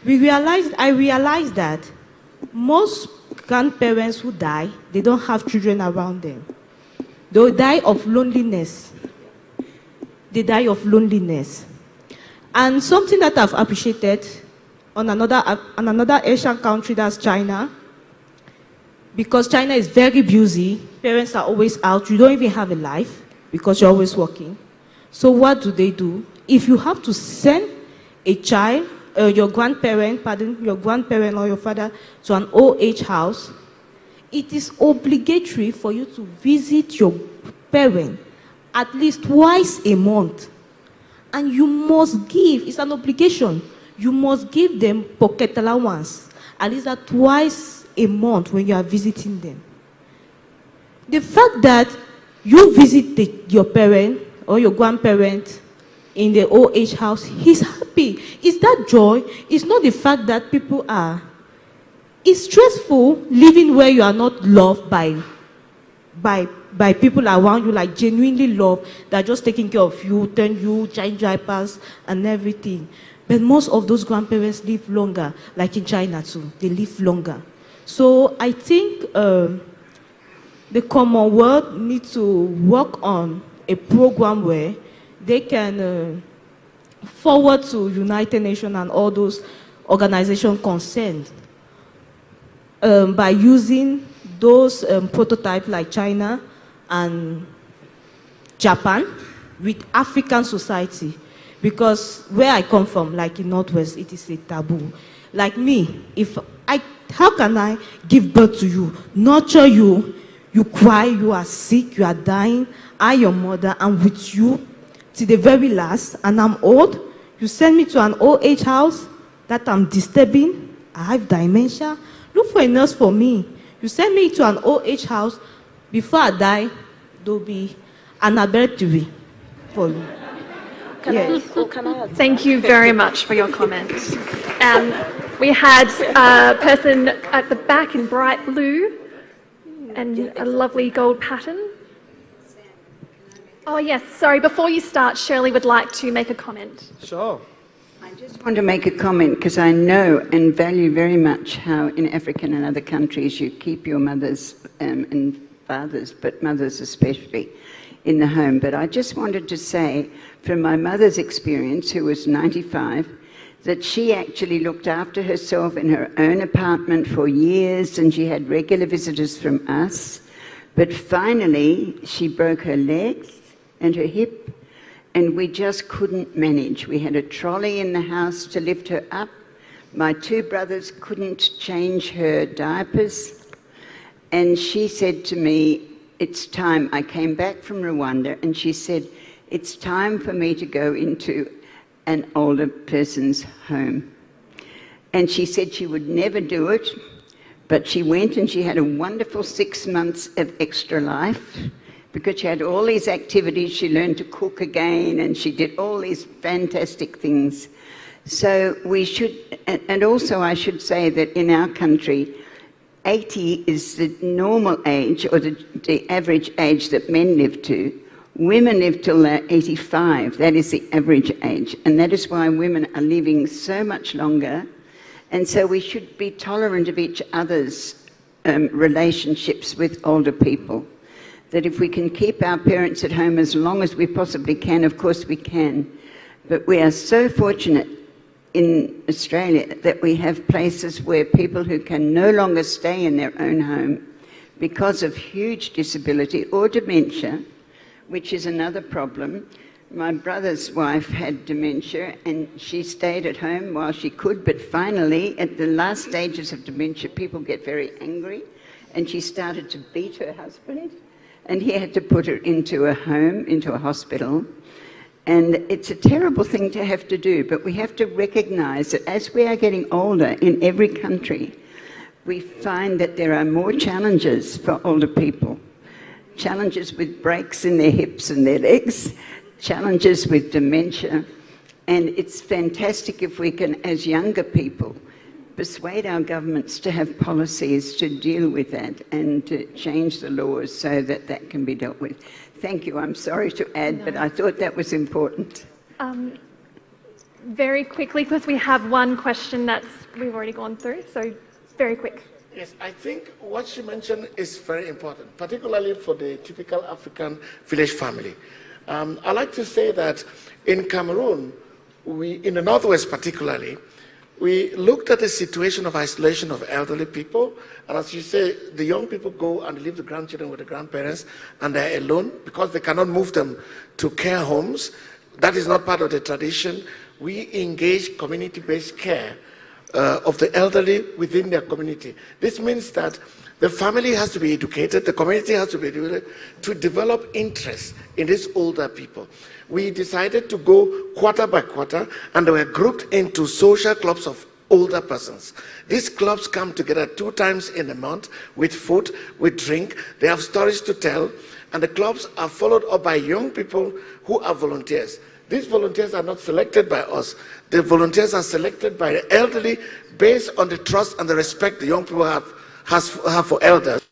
I realized that most grandparents who die, they don't have children around them. They die of loneliness. They die of loneliness. And something that I've appreciated on another Asian country, that's China, because China is very busy, parents are always out, you don't even have a life because you're always working. So what do? If you have to send a child, your grandparent or your father to an old age house, it is obligatory for you to visit your parent at least twice a month. And you must give, it's an obligation, you must give them pocket allowance, at least twice a month when you are visiting them. The fact that you visit your parent or your grandparent in the old age house, he's happy. It's that joy. It's not the fact that people are. It's stressful living where you are not loved by people around you, like genuinely love, that are just taking care of you, turn you, change diapers and everything. But most of those grandparents live longer, like in China too. They live longer. So I think the Commonwealth needs to work on a program where they can forward to United Nations and all those organizations concerned by using those prototypes like China and Japan with African society. Because where I come from, like in Northwest, it is a taboo. Like me, how can I give birth to you, nurture you, You cry, you are sick, you are dying. I, your mother, am with you till the very last, and I'm old. You send me to an old age house that I'm disturbing. I have dementia. Look for a nurse for me. You send me to an old age house. Before I die, there'll be an laboratory for you. Can I add? Thank you very much for your comment. We had a person at the back in bright blue and a lovely gold pattern. Oh yes, sorry, before you start, Shirley would like to make a comment. Sure. I just want to make a comment because I know and value very much how in African and other countries you keep your mothers and fathers, but mothers especially, in the home. But I just wanted to say, from my mother's experience, who was 95, that she actually looked after herself in her own apartment for years, and she had regular visitors from us. But finally, she broke her legs and her hip, and we just couldn't manage. We had a trolley in the house to lift her up. My two brothers couldn't change her diapers. And she said to me, it's time. I came back from Rwanda, and she said, it's time for me to go into an older person's home. And she said she would never do it, but she went and she had a wonderful 6 months of extra life because she had all these activities. She learned to cook again, and she did all these fantastic things. So we should, and also I should say that in our country, 80 is the normal age, or the average age that men live to. Women live till they're 85. That is the average age. And that is why women are living so much longer. And so we should be tolerant of each other's relationships with older people. That if we can keep our parents at home as long as we possibly can, of course we can. But we are so fortunate in Australia that we have places where people who can no longer stay in their own home because of huge disability or dementia, which is another problem. My brother's wife had dementia, and she stayed at home while she could, but finally, at the last stages of dementia, people get very angry, and she started to beat her husband, and he had to put her into a home, into a hospital. And it's a terrible thing to have to do, but we have to recognize that as we are getting older in every country, we find that there are more challenges for older people. Challenges with breaks in their hips and their legs, challenges with dementia. And it's fantastic if we can, as younger people, persuade our governments to have policies to deal with that and to change the laws so that that can be dealt with. Thank you. I'm sorry to add, but I thought that was important. Very quickly, because we have one question we've already gone through, so very quick. Yes, I think what she mentioned is very important, particularly for the typical African village family. I like to say that in Cameroon, in the Northwest particularly, we looked at the situation of isolation of elderly people, and as you say, the young people go and leave the grandchildren with the grandparents, and they're alone because they cannot move them to care homes. That is not part of the tradition. We engage community-based care of the elderly within their community. This means that the family has to be educated, the community has to be educated to develop interest in these older people. We decided to go quarter by quarter, and they were grouped into social clubs of older persons. These clubs come together 2 times in a month with food, with drink. They have stories to tell, and the clubs are followed up by young people who are volunteers. These volunteers are not selected by us. The volunteers are selected by the elderly based on the trust and the respect the young people have for elders.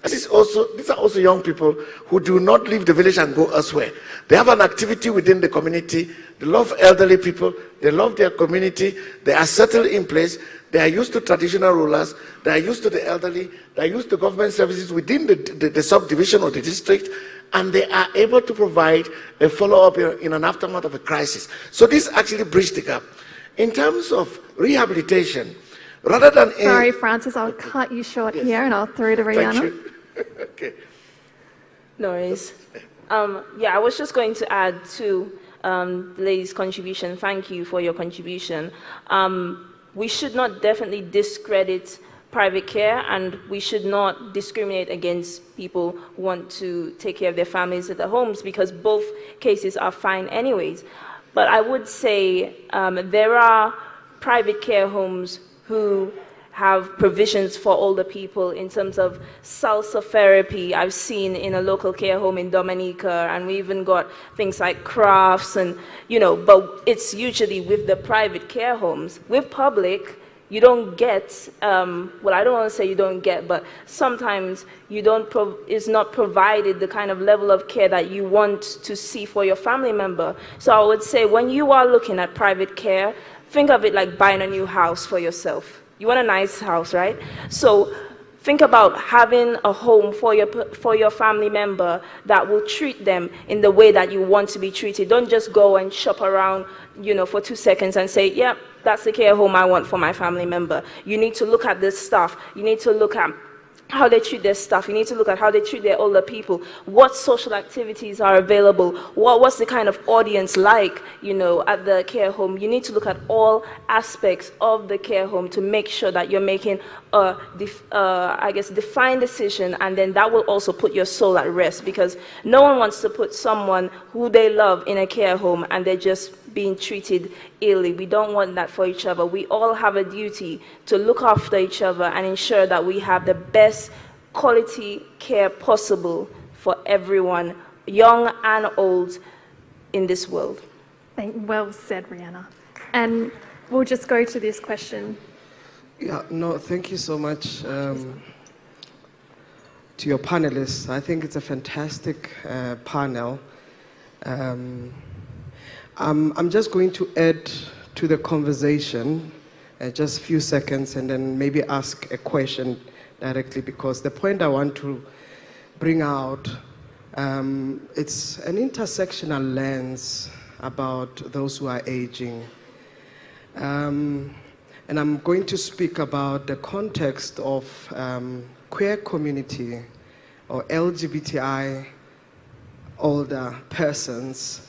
These are also young people who do not leave the village and go elsewhere. They have an activity within the community. They love elderly people. They love their community. They are settled in place. They are used to traditional rulers. They are used to the elderly. They are used to government services within the subdivision or the district. And they are able to provide a follow-up in an aftermath of a crisis. So this actually bridged the gap. In terms of rehabilitation, rather than... Sorry, Francis, I'll cut you short here and I'll throw to Rihanna. Thank you. Okay. No worries. Yeah, I was just going to add to the lady's contribution. Thank you for your contribution. We should not definitely discredit private care, and we should not discriminate against people who want to take care of their families at their homes, because both cases are fine anyways. But I would say there are private care homes who have provisions for older people in terms of salsa therapy. I've seen in a local care home in Dominica, and we even got things like crafts and, but it's usually with the private care homes. With public, you don't get, well, I don't want to say you don't get, but sometimes you don't is not provided the kind of level of care that you want to see for your family member. So I would say when you are looking at private care, think of it like buying a new house for yourself. You want a nice house, right? So think about having a home for your family member that will treat them in the way that you want to be treated. Don't just go and shop around, for 2 seconds and say, yeah, that's the care home I want for my family member. You need to look at this stuff. You need to look at how they treat their staff. You need to look at how they treat their older people. What social activities are available? What's the kind of audience like, at the care home? You need to look at all aspects of the care home to make sure that you're making a, defined decision, and then that will also put your soul at rest, because no one wants to put someone who they love in a care home and they're just being treated illy. We don't want that for each other. We all have a duty to look after each other and ensure that we have the best quality care possible for everyone, young and old, in this world. Well said, Rihanna. And we'll just go to this question. Yeah, no, thank you so much to your panelists. I think it's a fantastic panel. I'm just going to add to the conversation just a few seconds, and then maybe ask a question directly, because the point I want to bring out, it's an intersectional lens about those who are aging. And I'm going to speak about the context of queer community or LGBTI older persons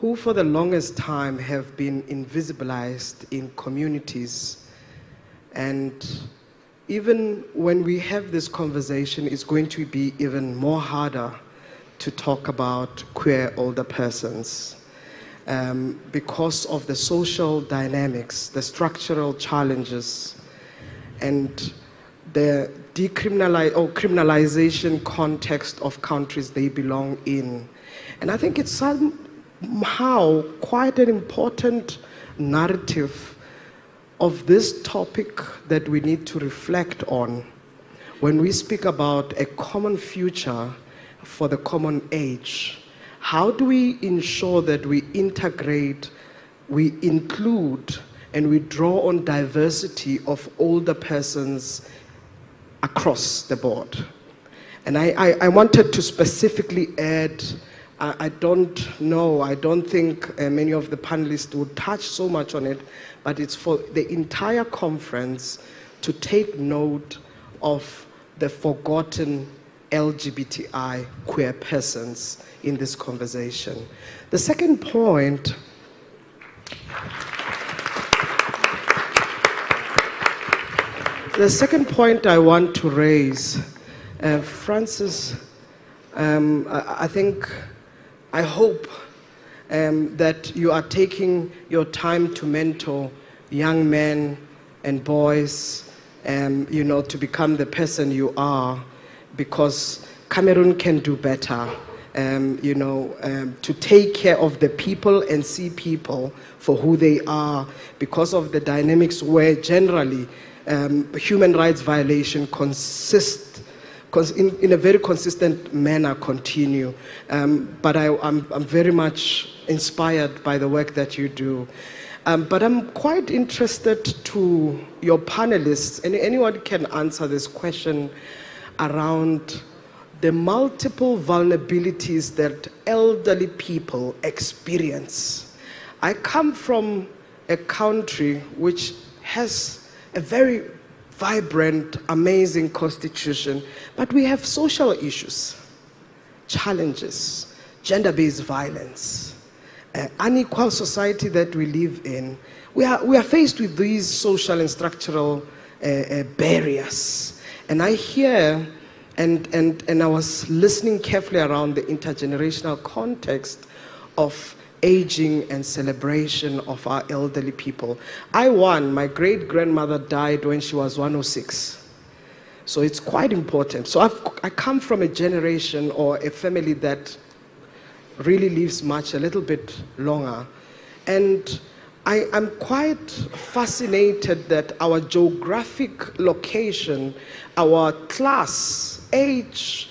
who for the longest time have been invisibilized in communities. And even when we have this conversation, it's going to be even more harder to talk about queer older persons because of the social dynamics, the structural challenges, and the criminalization context of countries they belong in. And I think it's somehow quite an important narrative of this topic that we need to reflect on when we speak about a common future for the common age. How do we ensure that we integrate, we include, and we draw on diversity of older persons across the board? And I wanted to specifically add, I don't think many of the panelists would touch so much on it, but it's for the entire conference to take note of the forgotten LGBTI queer persons in this conversation. The second point, I want to raise, Francis, I hope that you are taking your time to mentor young men and boys, to become the person you are, because Cameroon can do better, to take care of the people and see people for who they are, because of the dynamics where generally human rights violation in a very consistent manner continue. But I'm very much inspired by the work that you do. But I'm quite interested to your panelists, and anyone can answer this question around the multiple vulnerabilities that elderly people experience. I come from a country which has a very vibrant, amazing constitution, but we have social issues, challenges, gender-based violence, unequal society that we live in. We are faced with these social and structural barriers. And I hear, and I was listening carefully around the intergenerational context of aging and celebration of our elderly people. My great-grandmother died when she was 106. So it's quite important. So I come from a generation or a family that really lives a little bit longer. And I'm quite fascinated that our geographic location, our class, age,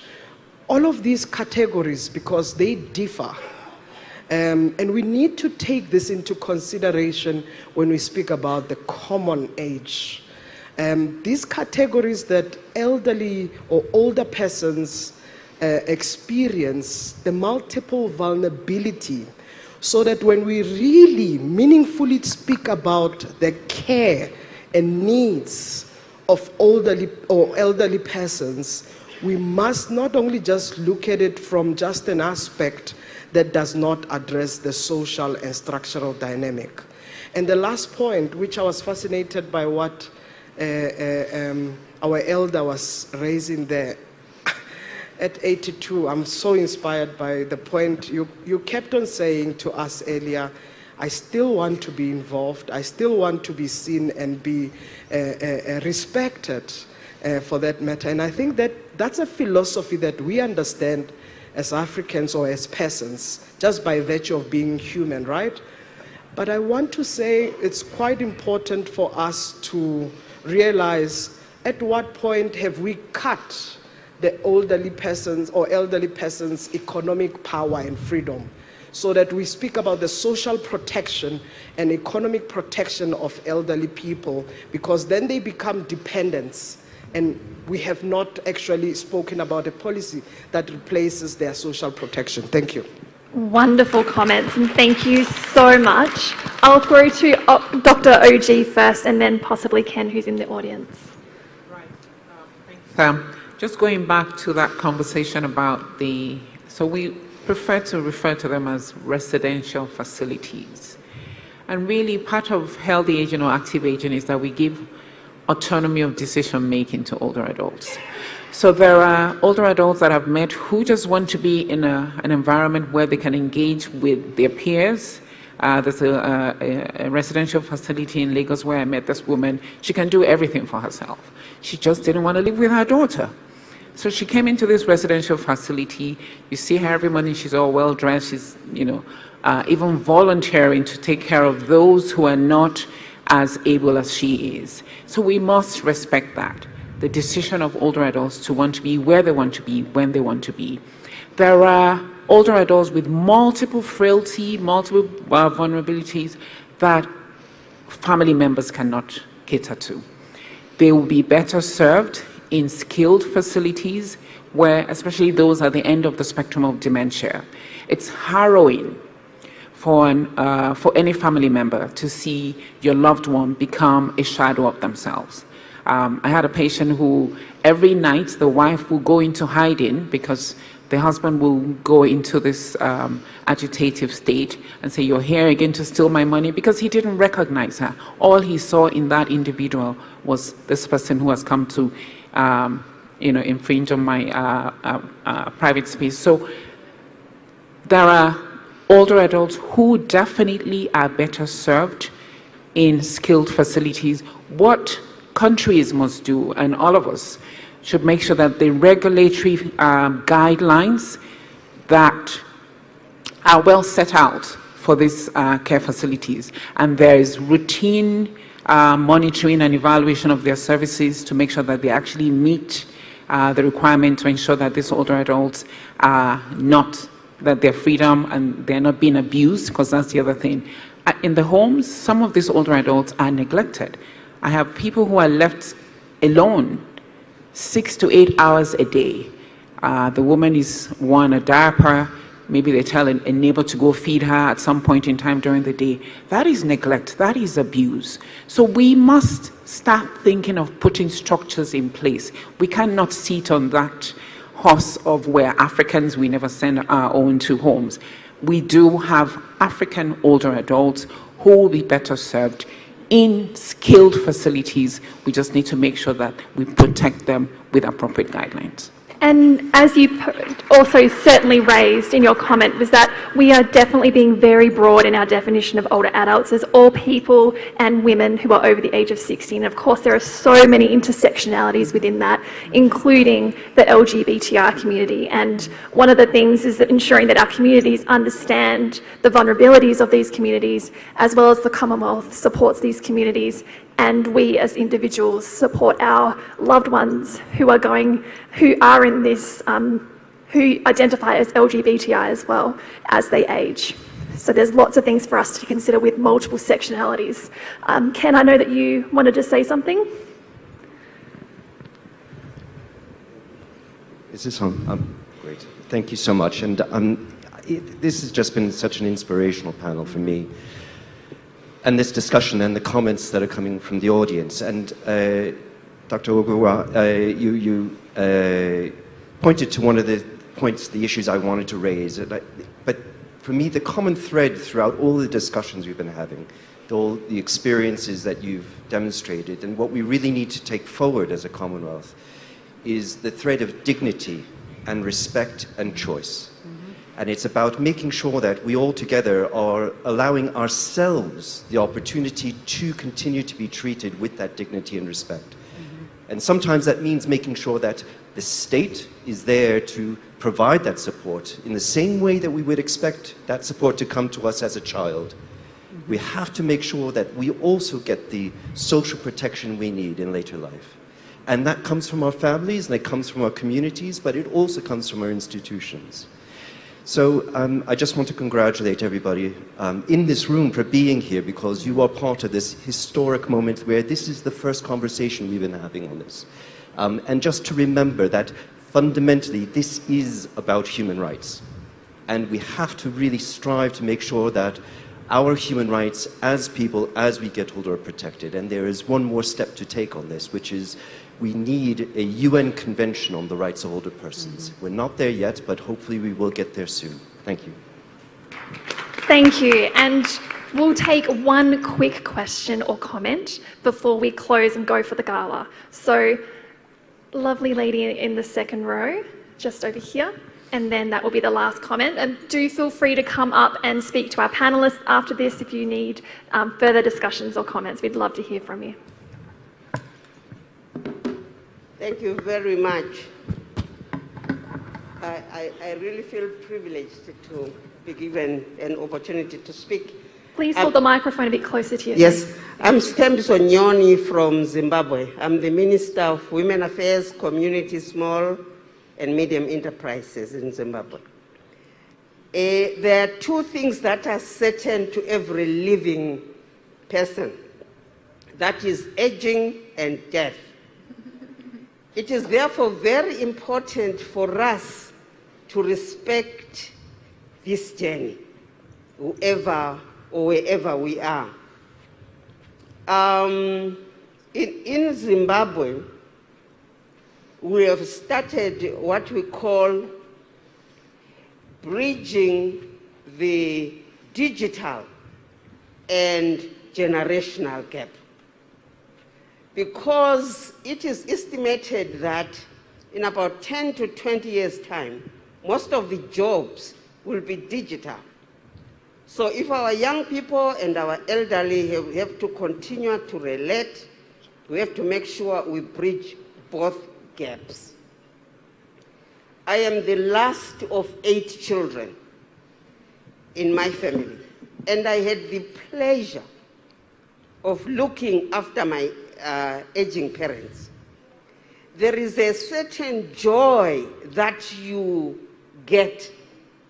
all of these categories, because they differ. And we need to take this into consideration when we speak about the common age. These categories that elderly or older persons experience, the multiple vulnerability, so that when we really meaningfully speak about the care and needs of elderly persons, we must not only just look at it from just an aspect that does not address the social and structural dynamic. And the last point, which I was fascinated by what our elder was raising there, at 82, I'm so inspired by the point you kept on saying to us earlier, I still want to be involved, I still want to be seen and be respected for that matter. And I think that's a philosophy that we understand as Africans or as persons, just by virtue of being human, right? But I want to say it's quite important for us to realize at what point have we cut the elderly person's economic power and freedom, so that we speak about the social protection and economic protection of elderly people, because then they become dependents, and we have not actually spoken about a policy that replaces their social protection. Thank you. Wonderful comments, and thank you so much. I'll throw to Dr. OG first, and then possibly Ken, who's in the audience. Right. Thanks. Just going back to that conversation about so we prefer to refer to them as residential facilities. And really part of healthy aging or active aging is that we give autonomy of decision making to older adults. So there are older adults that I've met who just want to be in an environment where they can engage with their peers. There's a residential facility in Lagos where I met this woman. She can do everything for herself. She just didn't want to live with her daughter. So she came into this residential facility. You see her every morning, she's all well dressed. She's, even volunteering to take care of those who are not as able as she is. So we must respect that, the decision of older adults to want to be where they want to be, when they want to be. There are older adults with multiple frailty, multiple vulnerabilities that family members cannot cater to. They will be better served in skilled facilities where, especially those at the end of the spectrum of dementia, it's harrowing for any family member to see your loved one become a shadow of themselves. I had a patient who every night the wife will go into hiding because the husband will go into this agitative state and say, "You're here again to steal my money," because he didn't recognize her. All he saw in that individual was this person who has come to infringe on my private space. So there are older adults who definitely are better served in skilled facilities. What countries must do, and all of us should make sure that the regulatory guidelines that are well set out for these care facilities, and there is routine monitoring and evaluation of their services to make sure that they actually meet the requirement to ensure that these older adults are not, that their freedom and they're not being abused, because that's the other thing. In the homes, some of these older adults are neglected. I have people who are left alone 6 to 8 hours a day. The woman is worn a diaper, maybe they tell a neighbor to go feed her at some point in time during the day. That is neglect, that is abuse. So we must start thinking of putting structures in place. We cannot sit on that horse of where Africans, we never send our own to homes. We do have African older adults who will be better served in skilled facilities. We just need to make sure that we protect them with appropriate guidelines. And as you also certainly raised in your comment, was that we are definitely being very broad in our definition of older adults as all people and women who are over the age of 60. And of course, there are so many intersectionalities within that, including the LGBTI community. And one of the things is that ensuring that our communities understand the vulnerabilities of these communities, as well as the Commonwealth supports these communities, and we as individuals support our loved ones who are in this, who identify as LGBTI as well as they age. So there's lots of things for us to consider with multiple sectionalities. Ken, I know that you wanted to say something. Is this on? Great. Thank you so much. And this has just been such an inspirational panel for me. And this discussion and the comments that are coming from the audience. And Dr. Ogura, you pointed to one of the points, the issues I wanted to raise. But for me, the common thread throughout all the discussions we've been having, all the experiences that you've demonstrated, and what we really need to take forward as a Commonwealth is the thread of dignity and respect and choice. And it's about making sure that we all together are allowing ourselves the opportunity to continue to be treated with that dignity and respect. And sometimes that means making sure that the state is there to provide that support in the same way that we would expect that support to come to us as a child. We have to make sure that we also get the social protection we need in later life. And that comes from our families, and it comes from our communities, but it also comes from our institutions. So I just want to congratulate everybody in this room for being here, because you are part of this historic moment where this is the first conversation we've been having on this. And just to remember that fundamentally this is about human rights. And we have to really strive to make sure that our human rights as people, as we get older, are protected. And there is one more step to take on this, which is we need a UN Convention on the Rights of Older Persons. We're not there yet, but hopefully we will get there soon. Thank you. Thank you. And we'll take one quick question or comment before we close and go for the gala. So, lovely lady in the second row, just over here. And then that will be the last comment. And do feel free to come up and speak to our panellists after this if you need further discussions or comments. We'd love to hear from you. Thank you very much. I really feel privileged to be given an opportunity to speak. Please hold the microphone a bit closer to you. Yes, I'm Stembiso Nyoni from Zimbabwe. I'm the Minister of Women Affairs, Community, Small and Medium Enterprises in Zimbabwe. There are two things that are certain to every living person. That is aging and death. It is therefore very important for us to respect this journey, whoever or wherever we are. In Zimbabwe, we have started what we call bridging the digital and generational gap. Because it is estimated that in about 10 to 20 years' time, most of the jobs will be digital. So if our young people and our elderly have to continue to relate, we have to make sure we bridge both gaps. I am the last of 8 children in my family, and I had the pleasure of looking after my aging parents. There is a certain joy that you get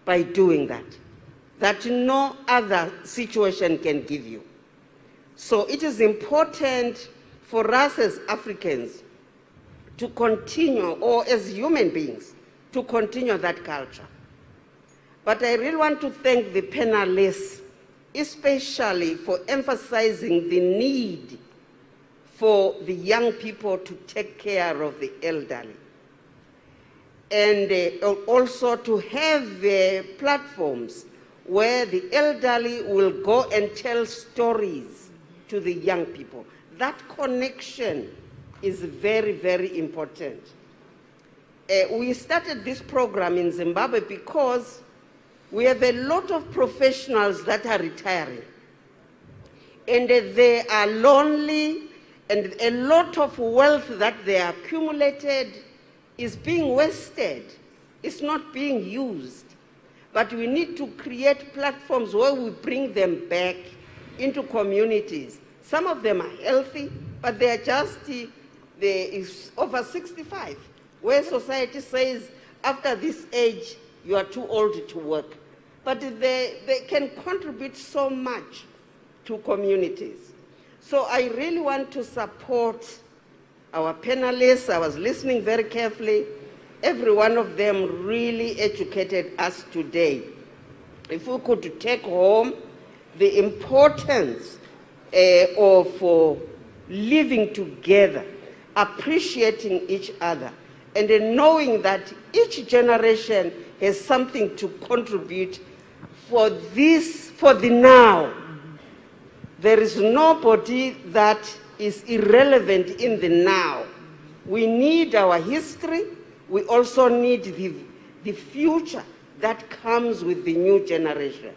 by doing that no other situation can give you. So it is important for us as Africans to continue, or as human beings, to continue that culture. But I really want to thank the panelists, especially for emphasizing the need for the young people to take care of the elderly. And also to have platforms where the elderly will go and tell stories to the young people. That connection is very, very important. We started this program in Zimbabwe because we have a lot of professionals that are retiring. And they are lonely, and a lot of wealth that they accumulated is being wasted. It's not being used. But we need to create platforms where we bring them back into communities. Some of them are healthy, but they are just over 65, where society says, after this age, you are too old to work. But they can contribute so much to communities. So I really want to support our panelists. I was listening very carefully. Every one of them really educated us today. If we could take home the importance of living together, appreciating each other, and then knowing that each generation has something to contribute for the now. There is nobody that is irrelevant in the now. We need our history. We also need the future that comes with the new generation.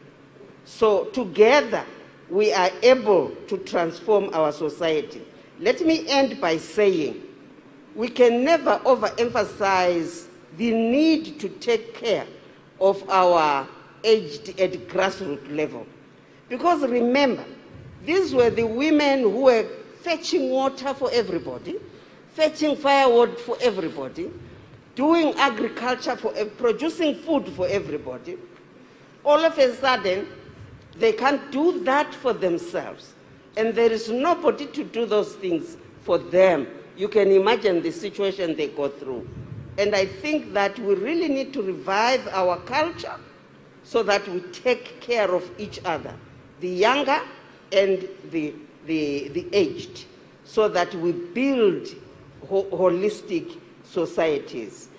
So together, we are able to transform our society. Let me end by saying, we can never overemphasize the need to take care of our aged at grassroots level. Because remember, these were the women who were fetching water for everybody, fetching firewood for everybody, doing agriculture, producing food for everybody. All of a sudden, they can't do that for themselves. And there is nobody to do those things for them. You can imagine the situation they go through. And I think that we really need to revive our culture so that we take care of each other, the younger and the aged, so that we build holistic societies.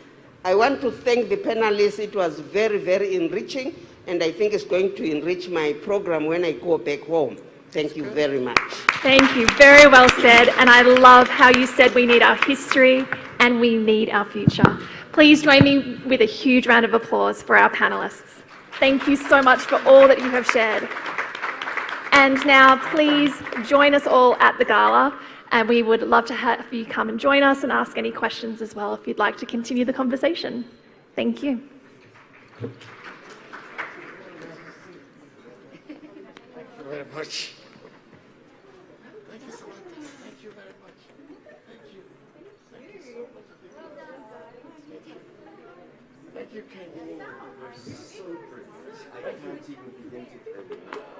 I want to thank the panelists. It was very, very enriching, and I think it's going to enrich my program when I go back home. Thank you very much. Thank you. Very well said. And I love how you said we need our history and we need our future. Please join me with a huge round of applause for our panelists. Thank you so much for all that you have shared. And now please join us all at the gala, and we would love to have you come and join us and ask any questions as well if you'd like to continue the conversation. Thank you. Thank you very much. Thank you so much. Thank you very much. Thank you. Thank you so much. Thank you, Kenny. You're so great. I can't even begin to tell you.